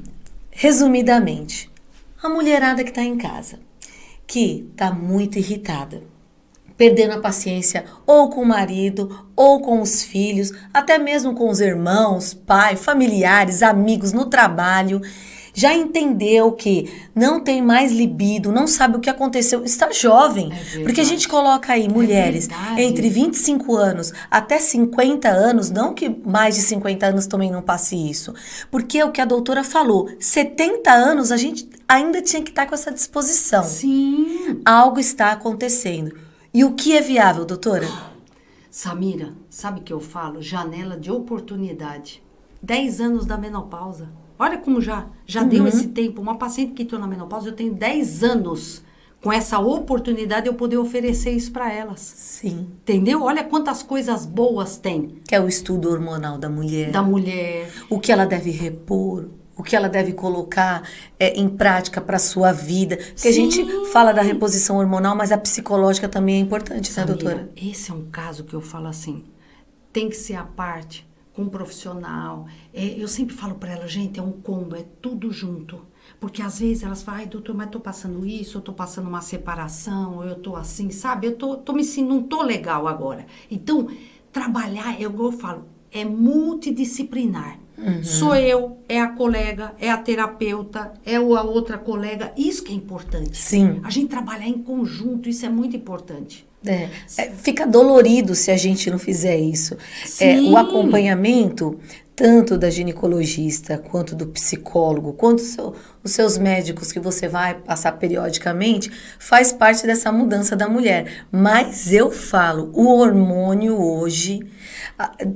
resumidamente, a mulherada que está em casa, que está muito irritada, perdendo a paciência ou com o marido, ou com os filhos, até mesmo com os irmãos, pai, familiares, amigos, no trabalho, já entendeu que não tem mais libido, não sabe o que aconteceu, está jovem. Porque a gente coloca aí mulheres entre 25 anos até 50 anos, não que mais de 50 anos também não passe isso. Porque é o que a doutora falou, 70 anos a gente ainda tinha que estar com essa disposição. Sim. Algo está acontecendo. E o que é viável, doutora? Samira, sabe o que eu falo? Janela de oportunidade. 10 anos da menopausa. Olha como já deu esse tempo. Uma paciente que entrou na menopausa, eu tenho 10 anos com essa oportunidade de eu poder oferecer isso para elas. Sim. Entendeu? Olha quantas coisas boas tem. Que é o estudo hormonal da mulher. Da mulher. O que ela deve repor. O que ela deve colocar em prática para a sua vida. Porque a gente fala da reposição hormonal, mas a psicológica também é importante, Samira, né, doutora? Esse é um caso que eu falo assim, tem que ser a parte com um profissional. Eu sempre falo para ela, gente, é um combo, é tudo junto. Porque às vezes elas falam, ai, doutor, mas tô passando isso, eu tô passando uma separação, eu tô assim, sabe? Eu tô me sentindo, não tô legal agora. Então, trabalhar, eu falo, é multidisciplinar. Sou eu, é a colega, é a terapeuta, é a outra colega. Isso que é importante. Sim. A gente trabalhar em conjunto, isso é muito importante. Fica dolorido se a gente não fizer isso. O acompanhamento, tanto da ginecologista, quanto do psicólogo, quanto os seus médicos que você vai passar periodicamente, faz parte dessa mudança da mulher. Mas eu falo, o hormônio hoje,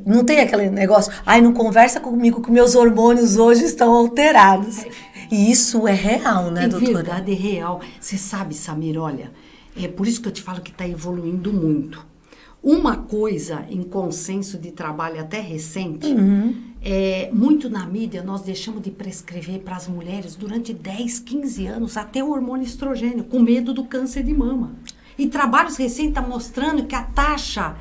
não tem aquele negócio, ai, não conversa comigo que meus hormônios hoje estão alterados. E isso é real, né, doutora? É verdade, é real. Você sabe, Samir, olha, é por isso que eu te falo que está evoluindo muito. Uma coisa em consenso de trabalho até recente, muito na mídia nós deixamos de prescrever para as mulheres durante 10, 15 anos até o hormônio estrogênio, com medo do câncer de mama. E trabalhos recentes estão mostrando que a taxa,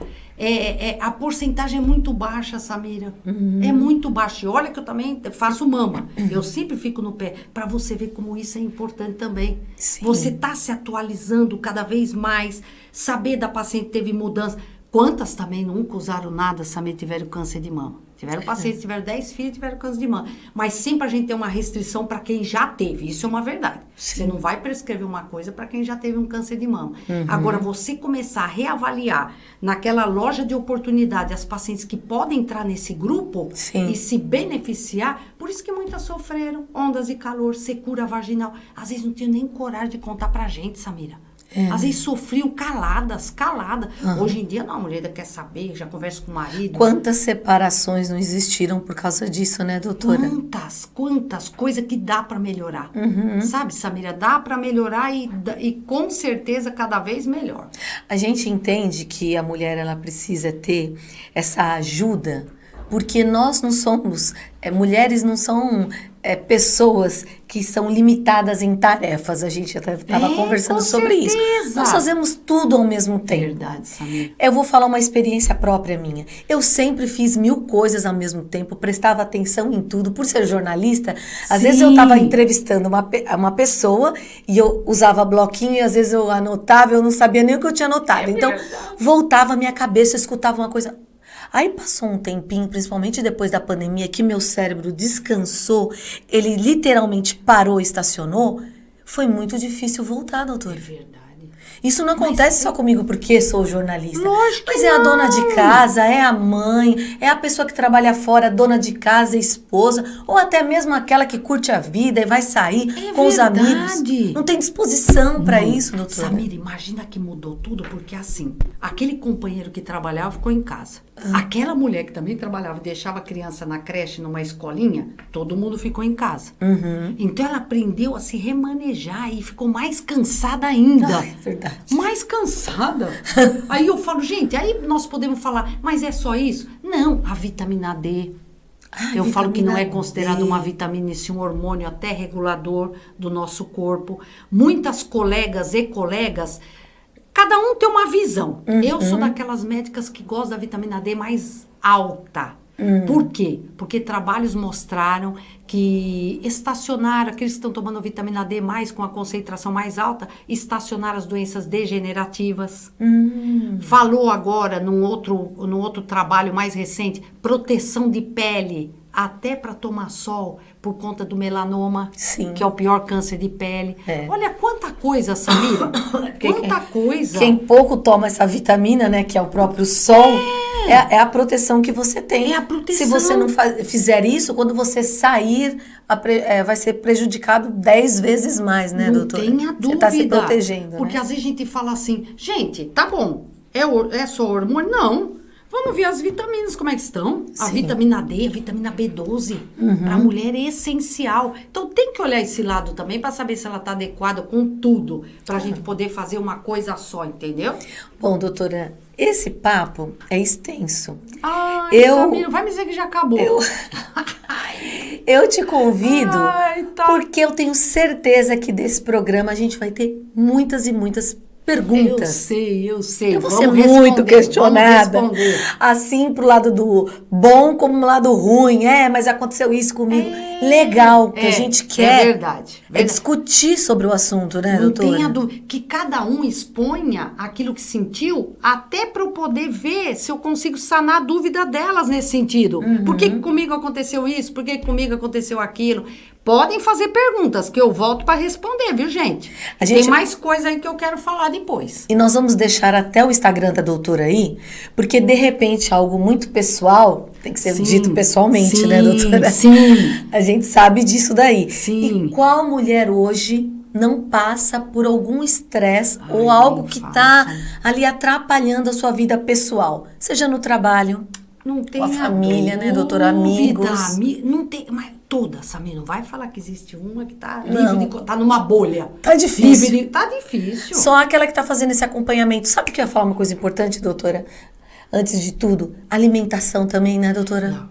a porcentagem é muito baixa, Samira. É muito baixa. E olha que eu também faço mama. Eu sempre fico no pé, para você ver como isso é importante também. Sim. Você está se atualizando cada vez mais, saber da paciente que teve mudança. Quantas também nunca usaram nada, Samira, tiveram câncer de mama? Tiveram pacientes, tiveram 10 filhos, tiveram câncer de mama. Mas sempre a gente tem uma restrição para quem já teve. Isso é uma verdade. Sim. Você não vai prescrever uma coisa para quem já teve um câncer de mama. Agora, você começar a reavaliar naquela loja de oportunidade as pacientes que podem entrar nesse grupo Sim. e se beneficiar, por isso que muitas sofreram ondas de calor, secura vaginal. Às vezes não tinham nem coragem de contar pra gente, Samira. Às vezes sofriam caladas. Hoje em dia, não, a mulher quer saber, já conversa com o marido. Quantas separações não existiram por causa disso, né, doutora? Quantas coisas que dá pra melhorar. Sabe, Samira, dá pra melhorar e com certeza cada vez melhor. A gente entende que a mulher, ela precisa ter essa ajuda, porque nós não somos, mulheres não são pessoas que são limitadas em tarefas. A gente até estava conversando sobre isso. Nós fazemos tudo ao mesmo tempo. Verdade, Samira. Eu vou falar uma experiência própria minha. Eu sempre fiz 1000 coisas ao mesmo tempo, prestava atenção em tudo. Por ser jornalista, às vezes eu estava entrevistando uma pessoa e eu usava bloquinho e às vezes eu anotava, eu não sabia nem o que eu tinha anotado. Então, voltava a minha cabeça, eu escutava uma coisa. Aí passou um tempinho, principalmente depois da pandemia, que meu cérebro descansou, ele literalmente parou, estacionou, foi muito difícil voltar, doutora. É verdade. Isso não acontece só comigo porque sou jornalista. Lógico que mas é a dona de casa, é a mãe, é a pessoa que trabalha fora, dona de casa, esposa, ou até mesmo aquela que curte a vida e vai sair com os amigos. Não tem disposição para isso, doutora. Samira, imagina que mudou tudo, porque assim, aquele companheiro que trabalhava ficou em casa. Aquela mulher que também trabalhava e deixava a criança na creche, numa escolinha, todo mundo ficou em casa. Então ela aprendeu a se remanejar e ficou mais cansada ainda. Ai, verdade. Mais cansada. Aí eu falo, gente, aí nós podemos falar, mas é só isso? Não, a vitamina D. Eu falo que não é considerado uma vitamina, sim, um hormônio até regulador do nosso corpo. Muitas colegas e colegas, cada um tem uma visão. Eu sou daquelas médicas que gostam da vitamina D mais alta. Por quê? Porque trabalhos mostraram que estacionaram, aqueles que estão tomando vitamina D mais com a concentração mais alta, estacionaram as doenças degenerativas. Falou agora, num outro trabalho mais recente, proteção de pele, até para tomar sol, por conta do melanoma, Sim. que é o pior câncer de pele. Olha quanta coisa, Samira. Quanta coisa. Quem pouco toma essa vitamina, né, que é o próprio sol, é a proteção que você tem. É a proteção. Se você não fizer isso, quando você sair, vai ser prejudicado 10 vezes mais, né, doutora? Não tenha dúvida. Você está se protegendo, porque né? às vezes a gente fala assim, gente, tá bom, é só hormônio? Não. Vamos ver as vitaminas, como é que estão. A Sim. vitamina D, a vitamina B12, para a mulher é essencial. Então tem que olhar esse lado também para saber se ela está adequada com tudo, para a gente poder fazer uma coisa só, entendeu? Bom, doutora, esse papo é extenso. Ai, Samira, vai me dizer que já acabou. Eu te convido Tá. porque eu tenho certeza que desse programa a gente vai ter muitas e muitas perguntas. Eu sei. Eu vou ser Vamos muito responder, questionada. vamos responder. Assim, pro lado do bom como pro lado ruim. Mas aconteceu isso comigo. Legal, que a gente quer. É verdade. Discutir sobre o assunto, né, Não doutora? tenha dúvida. Que cada um exponha aquilo que sentiu, até para eu poder ver se eu consigo sanar a dúvida delas nesse sentido. Por que comigo aconteceu isso? Por que comigo aconteceu aquilo? Podem fazer perguntas que eu volto para responder, viu, gente? Tem mais coisa aí que eu quero falar depois. E nós vamos deixar até o Instagram da doutora aí, porque de repente algo muito pessoal tem que ser dito pessoalmente, né, doutora? Sim. A gente sabe disso daí. Sim. E qual mulher hoje não passa por algum estresse ou algo que está ali atrapalhando a sua vida pessoal? Seja no trabalho, não tem com a família, né, doutora? Amigos. Não tem, mas toda, Samir, não vai falar que existe uma que tá livre tá numa bolha. Tá difícil. Tá difícil. Só aquela que tá fazendo esse acompanhamento. Sabe o que eu ia falar uma coisa importante, doutora? antes de tudo, alimentação também, né, doutora? Não.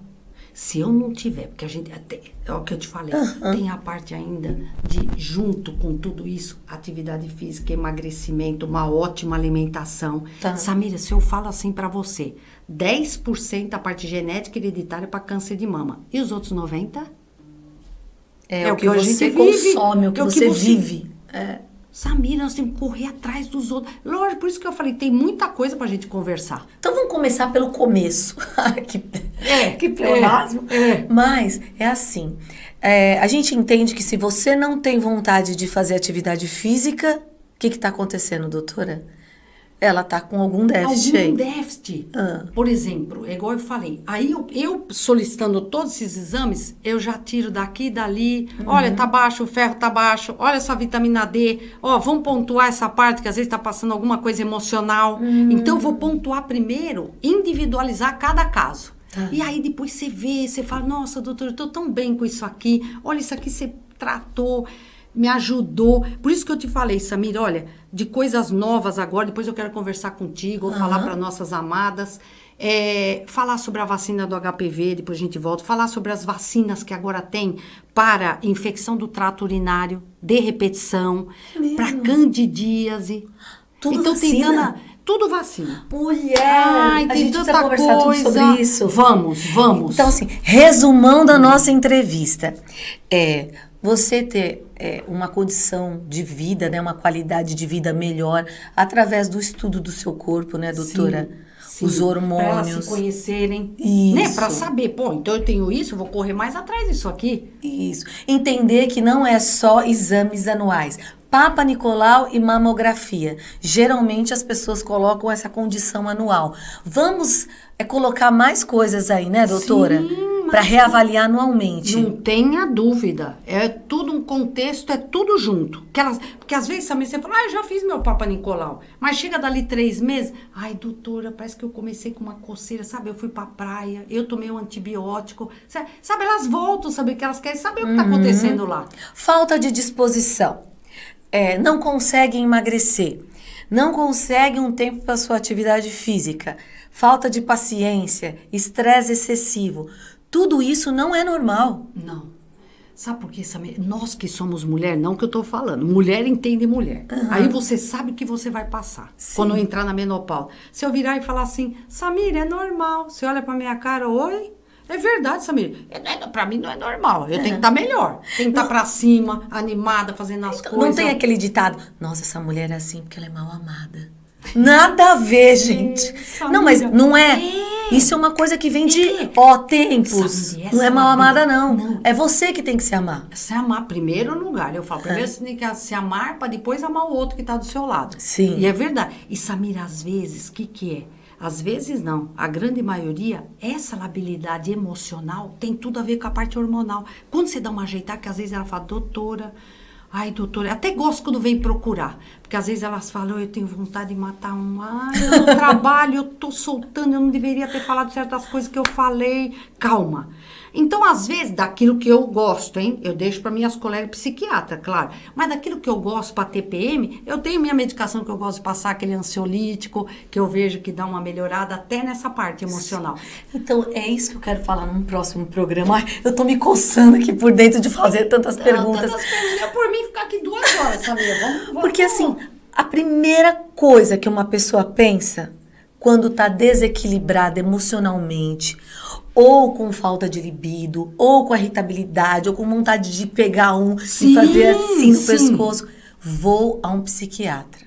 Se eu não tiver, porque a gente, é o que eu te falei, tem a parte ainda de, junto com tudo isso, atividade física, emagrecimento, uma ótima alimentação. Tá. Samira, se eu falo assim pra você, 10% a parte genética hereditária para câncer de mama, e os outros 90%? É o que você consome, o que você vive. Samira, nós temos que correr atrás dos outros. Lógico, por isso que eu falei, tem muita coisa pra gente conversar. Então vamos começar pelo começo. que pleonasmo. Mas é assim, a gente entende que se você não tem vontade de fazer atividade física, o que está acontecendo, doutora? Ela está com algum déficit aí. Algum déficit. Por exemplo, é igual eu falei, aí eu solicitando todos esses exames, eu já tiro daqui e dali, olha, tá baixo, o ferro tá baixo, olha sua vitamina D, ó, vamos pontuar essa parte que às vezes tá passando alguma coisa emocional. Então, eu vou pontuar primeiro, individualizar cada caso. Tá. E aí depois você vê, você fala, nossa, doutora, eu tô tão bem com isso aqui, olha, isso aqui você tratou, me ajudou. Por isso que eu te falei, Samira, olha, de coisas novas agora, depois eu quero conversar contigo, falar para nossas amadas, falar sobre a vacina do HPV, depois a gente volta, falar sobre as vacinas que agora tem para infecção do trato urinário, de repetição, para candidíase. Tudo então, vacina? Tudo vacina. Mulher, Ai, a tem gente tanta precisa conversar tudo coisa. sobre isso. Vamos. Então, assim, resumão da nossa entrevista. Você ter uma condição de vida, né, uma qualidade de vida melhor através do estudo do seu corpo, né, doutora? Sim. Os hormônios. Para elas se conhecerem. Isso. Né? Para saber, pô, então eu tenho isso, eu vou correr mais atrás disso aqui. Isso. Entender que não é só exames anuais. Papa Nicolau e mamografia. Geralmente as pessoas colocam essa condição anual. Vamos colocar mais coisas aí, né, doutora? Para reavaliar anualmente. Não tenha dúvida. É tudo um contexto, é tudo junto. Porque às vezes Samir, você fala, eu já fiz meu Papa Nicolau. Mas chega dali 3 meses, ai, doutora, parece que eu comecei com uma coceira, sabe? Eu fui pra praia, eu tomei um antibiótico. Sabe, elas voltam, sabe? Que elas querem saber o que tá acontecendo lá. Falta de disposição. Não conseguem emagrecer. Não conseguem um tempo para sua atividade física. Falta de paciência, estresse excessivo. Tudo isso não é normal. Não. Sabe por quê, Samir? Nós que somos mulher, não que eu tô falando. Mulher entende mulher. Aí você sabe o que você vai passar. Sim. Quando eu entrar na menopausa. Se eu virar e falar assim, Samir, é normal. Você olha pra minha cara, oi? É verdade, Samir. Pra mim não é normal. Eu tenho que estar melhor. Tenho que estar pra cima, animada, fazendo as coisas. Não tem aquele ditado, nossa, essa mulher é assim porque ela é mal amada. Nada a ver, gente. Não, mas não é. Isso é uma coisa que vem de tempos. Samir, não é mal amada, não. não. É você que tem que se amar. Se amar primeiro lugar. Eu falo, primeiro você tem que se amar pra depois amar o outro que tá do seu lado. Sim. E é verdade. E Samir, às vezes, o que é? Às vezes não, a grande maioria, essa labilidade emocional tem tudo a ver com a parte hormonal. Quando você dá uma ajeitada, que às vezes ela fala, doutora, ai doutora, até gosto quando vem procurar, porque às vezes elas falam, eu tenho vontade de matar eu no trabalho, eu tô soltando, eu não deveria ter falado certas coisas que eu falei. Calma. Então, às vezes, daquilo que eu gosto, hein? Eu deixo para minhas colegas psiquiatras, claro. Mas daquilo que eu gosto para TPM, eu tenho minha medicação que eu gosto de passar, aquele ansiolítico, que eu vejo que dá uma melhorada até nessa parte emocional. Então, é isso que eu quero falar num próximo programa. Ai, eu tô me coçando aqui por dentro de fazer tantas perguntas. Eu, por mim, ficar aqui 2 horas, Samir. Vamos. Porque, assim, a primeira coisa que uma pessoa pensa quando tá desequilibrada emocionalmente, ou com falta de libido, ou com irritabilidade, ou com vontade de pegar e fazer assim no pescoço, vou a um psiquiatra.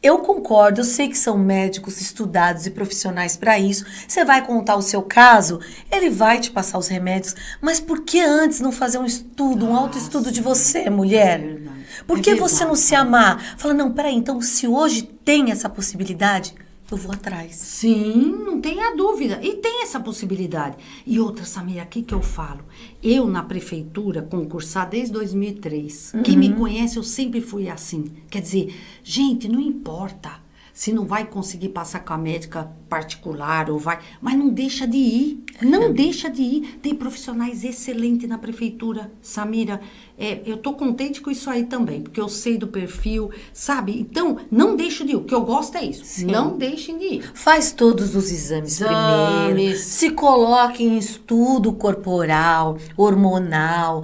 Eu concordo, eu sei que são médicos estudados e profissionais para isso. Você vai contar o seu caso, ele vai te passar os remédios, mas por que antes não fazer um estudo, um autoestudo de você, mulher? É verdade. Por que você não se amar? Fala, não, peraí, então se hoje tem essa possibilidade, eu vou atrás. Sim, não tenha dúvida. E tem essa possibilidade. E outra, Samir, aqui que eu falo. Eu, na prefeitura, concursar desde 2003. Quem me conhece, eu sempre fui assim. Quer dizer, gente, não importa. se não vai conseguir passar com a médica particular ou vai, mas não deixa de ir, não deixa de ir. Tem profissionais excelentes na prefeitura, Samira. Eu tô contente com isso aí também, porque eu sei do perfil, sabe? Então, não deixe de ir. O que eu gosto é isso. Sim. Não deixem de ir. Faz todos os exames primeiro. Se coloque em estudo corporal, hormonal,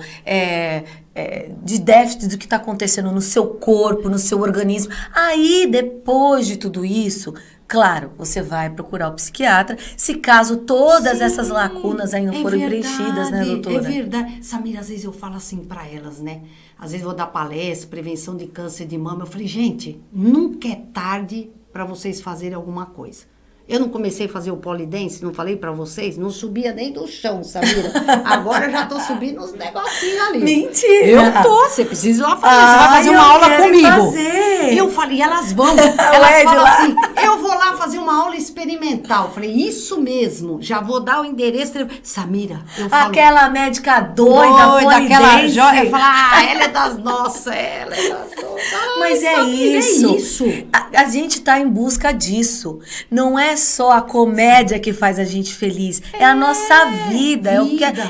de déficit do que está acontecendo no seu corpo, no seu organismo. Aí, depois de tudo isso, claro, você vai procurar o psiquiatra, se caso todas essas lacunas aí não foram preenchidas, né, doutora? É verdade. Samira, às vezes eu falo assim para elas, né? Às vezes vou dar palestra, prevenção de câncer de mama. Eu falei, gente, nunca é tarde para vocês fazerem alguma coisa. Eu não comecei a fazer o polidense, não falei pra vocês? Não subia nem do chão, Samira. Agora eu já tô subindo uns negocinhos ali. Mentira! Eu tô, você precisa ir lá fazer. Você vai fazer uma aula comigo. Fazer. Eu falei, elas vão. Elas falam assim, eu vou lá fazer uma aula experimental. Eu falei, isso mesmo, já vou dar o endereço. Samira, eu falo... Aquela médica doida, polidense. Eu falo, ela é das nossas, ela é das nossas. Mas é isso. A gente tá em busca disso. Não é só a comédia que faz a gente feliz. É a nossa vida.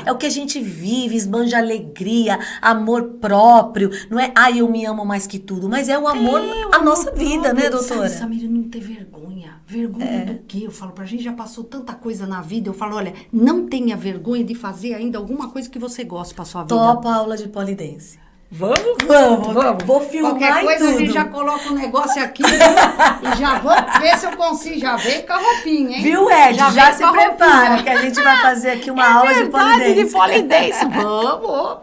É o que a gente vive, esbanja alegria, amor próprio. Não é, eu me amo mais que tudo. Mas é o amor, a nossa vida, né, doutora? Sabe, Samira, não ter vergonha. Vergonha do quê? Eu falo, pra gente já passou tanta coisa na vida. Eu falo, olha, não tenha vergonha de fazer ainda alguma coisa que você gosta pra sua vida. Topa a aula de polidense. Vamos. Vou filmar qualquer coisa tudo. A gente já coloca um negócio aqui e já vou ver se eu consigo. Já vem com a roupinha, hein? Viu, Ed? Já se prepara que a gente vai fazer aqui uma aula de polidense. Vamos.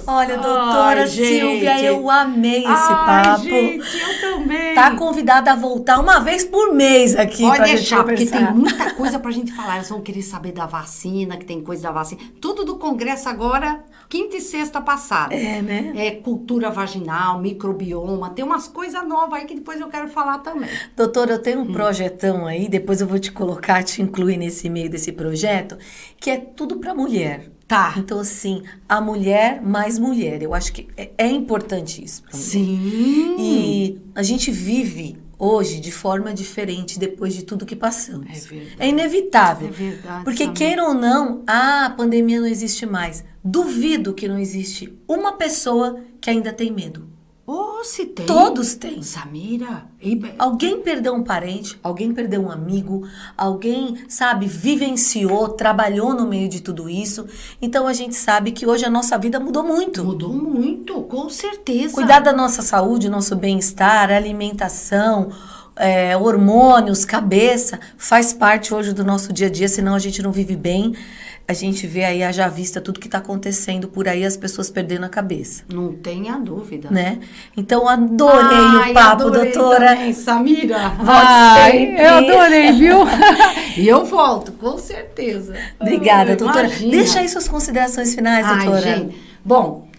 Olha, doutora Silvia, eu amei esse papo. Gente, eu também. Tá convidada a voltar uma vez por mês aqui pra gente conversar. Porque tem muita coisa pra gente falar. Eles vão querer saber da vacina, que tem coisa da vacina. Tudo do congresso agora, quinta e sexta passada. Né? Cultura vaginal, microbioma, tem umas coisas novas aí que depois eu quero falar também. Doutora, eu tenho um projetão aí, depois eu vou te colocar, te incluir nesse meio desse projeto, que é tudo pra mulher. Tá. Então, assim, a mulher mais mulher. Eu acho que é importante isso pra mulher. Sim. E a gente vive hoje de forma diferente depois de tudo que passamos. É verdade. É inevitável. É verdade. Porque queira ou não, a pandemia não existe mais. Duvido que não existe uma pessoa que ainda tem medo. Se tem. Todos têm. Samira. Alguém perdeu um parente, alguém perdeu um amigo, alguém, sabe, vivenciou, trabalhou no meio de tudo isso. Então, a gente sabe que hoje a nossa vida mudou muito. Mudou muito, com certeza. Cuidar da nossa saúde, nosso bem-estar, alimentação, hormônios, cabeça, faz parte hoje do nosso dia a dia, senão a gente não vive bem. A gente vê aí, haja vista, tudo que está acontecendo por aí, as pessoas perdendo a cabeça. Não tenha dúvida. Né? Então, adorei o papo, doutora. Também, Samira. Volte sempre. Eu adorei, viu? E eu volto, com certeza. Obrigada, doutora. Imagina. Deixa aí suas considerações finais, doutora. Gente. Bom,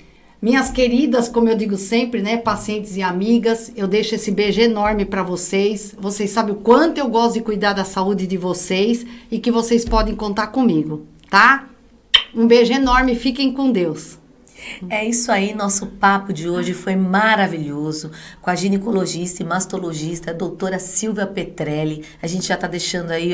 minhas queridas, como eu digo sempre, né, pacientes e amigas, eu deixo esse beijo enorme para vocês. Vocês sabem o quanto eu gosto de cuidar da saúde de vocês e que vocês podem contar comigo, tá? Um beijo enorme, fiquem com Deus. É isso aí, nosso papo de hoje foi maravilhoso com a ginecologista e mastologista, a doutora Silvia Petrelli. A gente já tá deixando aí,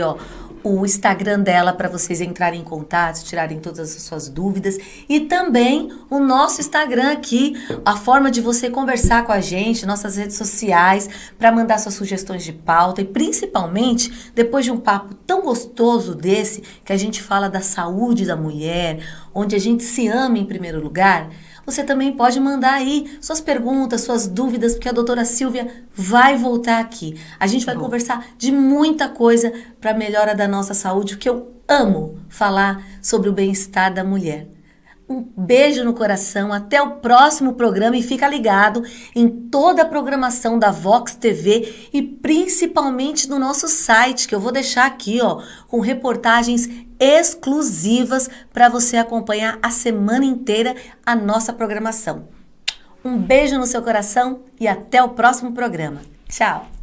o Instagram dela para vocês entrarem em contato, tirarem todas as suas dúvidas, e também o nosso Instagram aqui, a forma de você conversar com a gente, nossas redes sociais, para mandar suas sugestões de pauta, e principalmente depois de um papo tão gostoso desse, que a gente fala da saúde da mulher, onde a gente se ama em primeiro lugar, você também pode mandar aí suas perguntas, suas dúvidas, porque a doutora Silvia vai voltar aqui. A gente vai conversar de muita coisa para a melhora da nossa saúde, porque eu amo falar sobre o bem-estar da mulher. Um beijo no coração, até o próximo programa e fica ligado em toda a programação da Vox TV e principalmente no nosso site, que eu vou deixar aqui, com reportagens exclusivas para você acompanhar a semana inteira a nossa programação. Um beijo no seu coração e até o próximo programa. Tchau!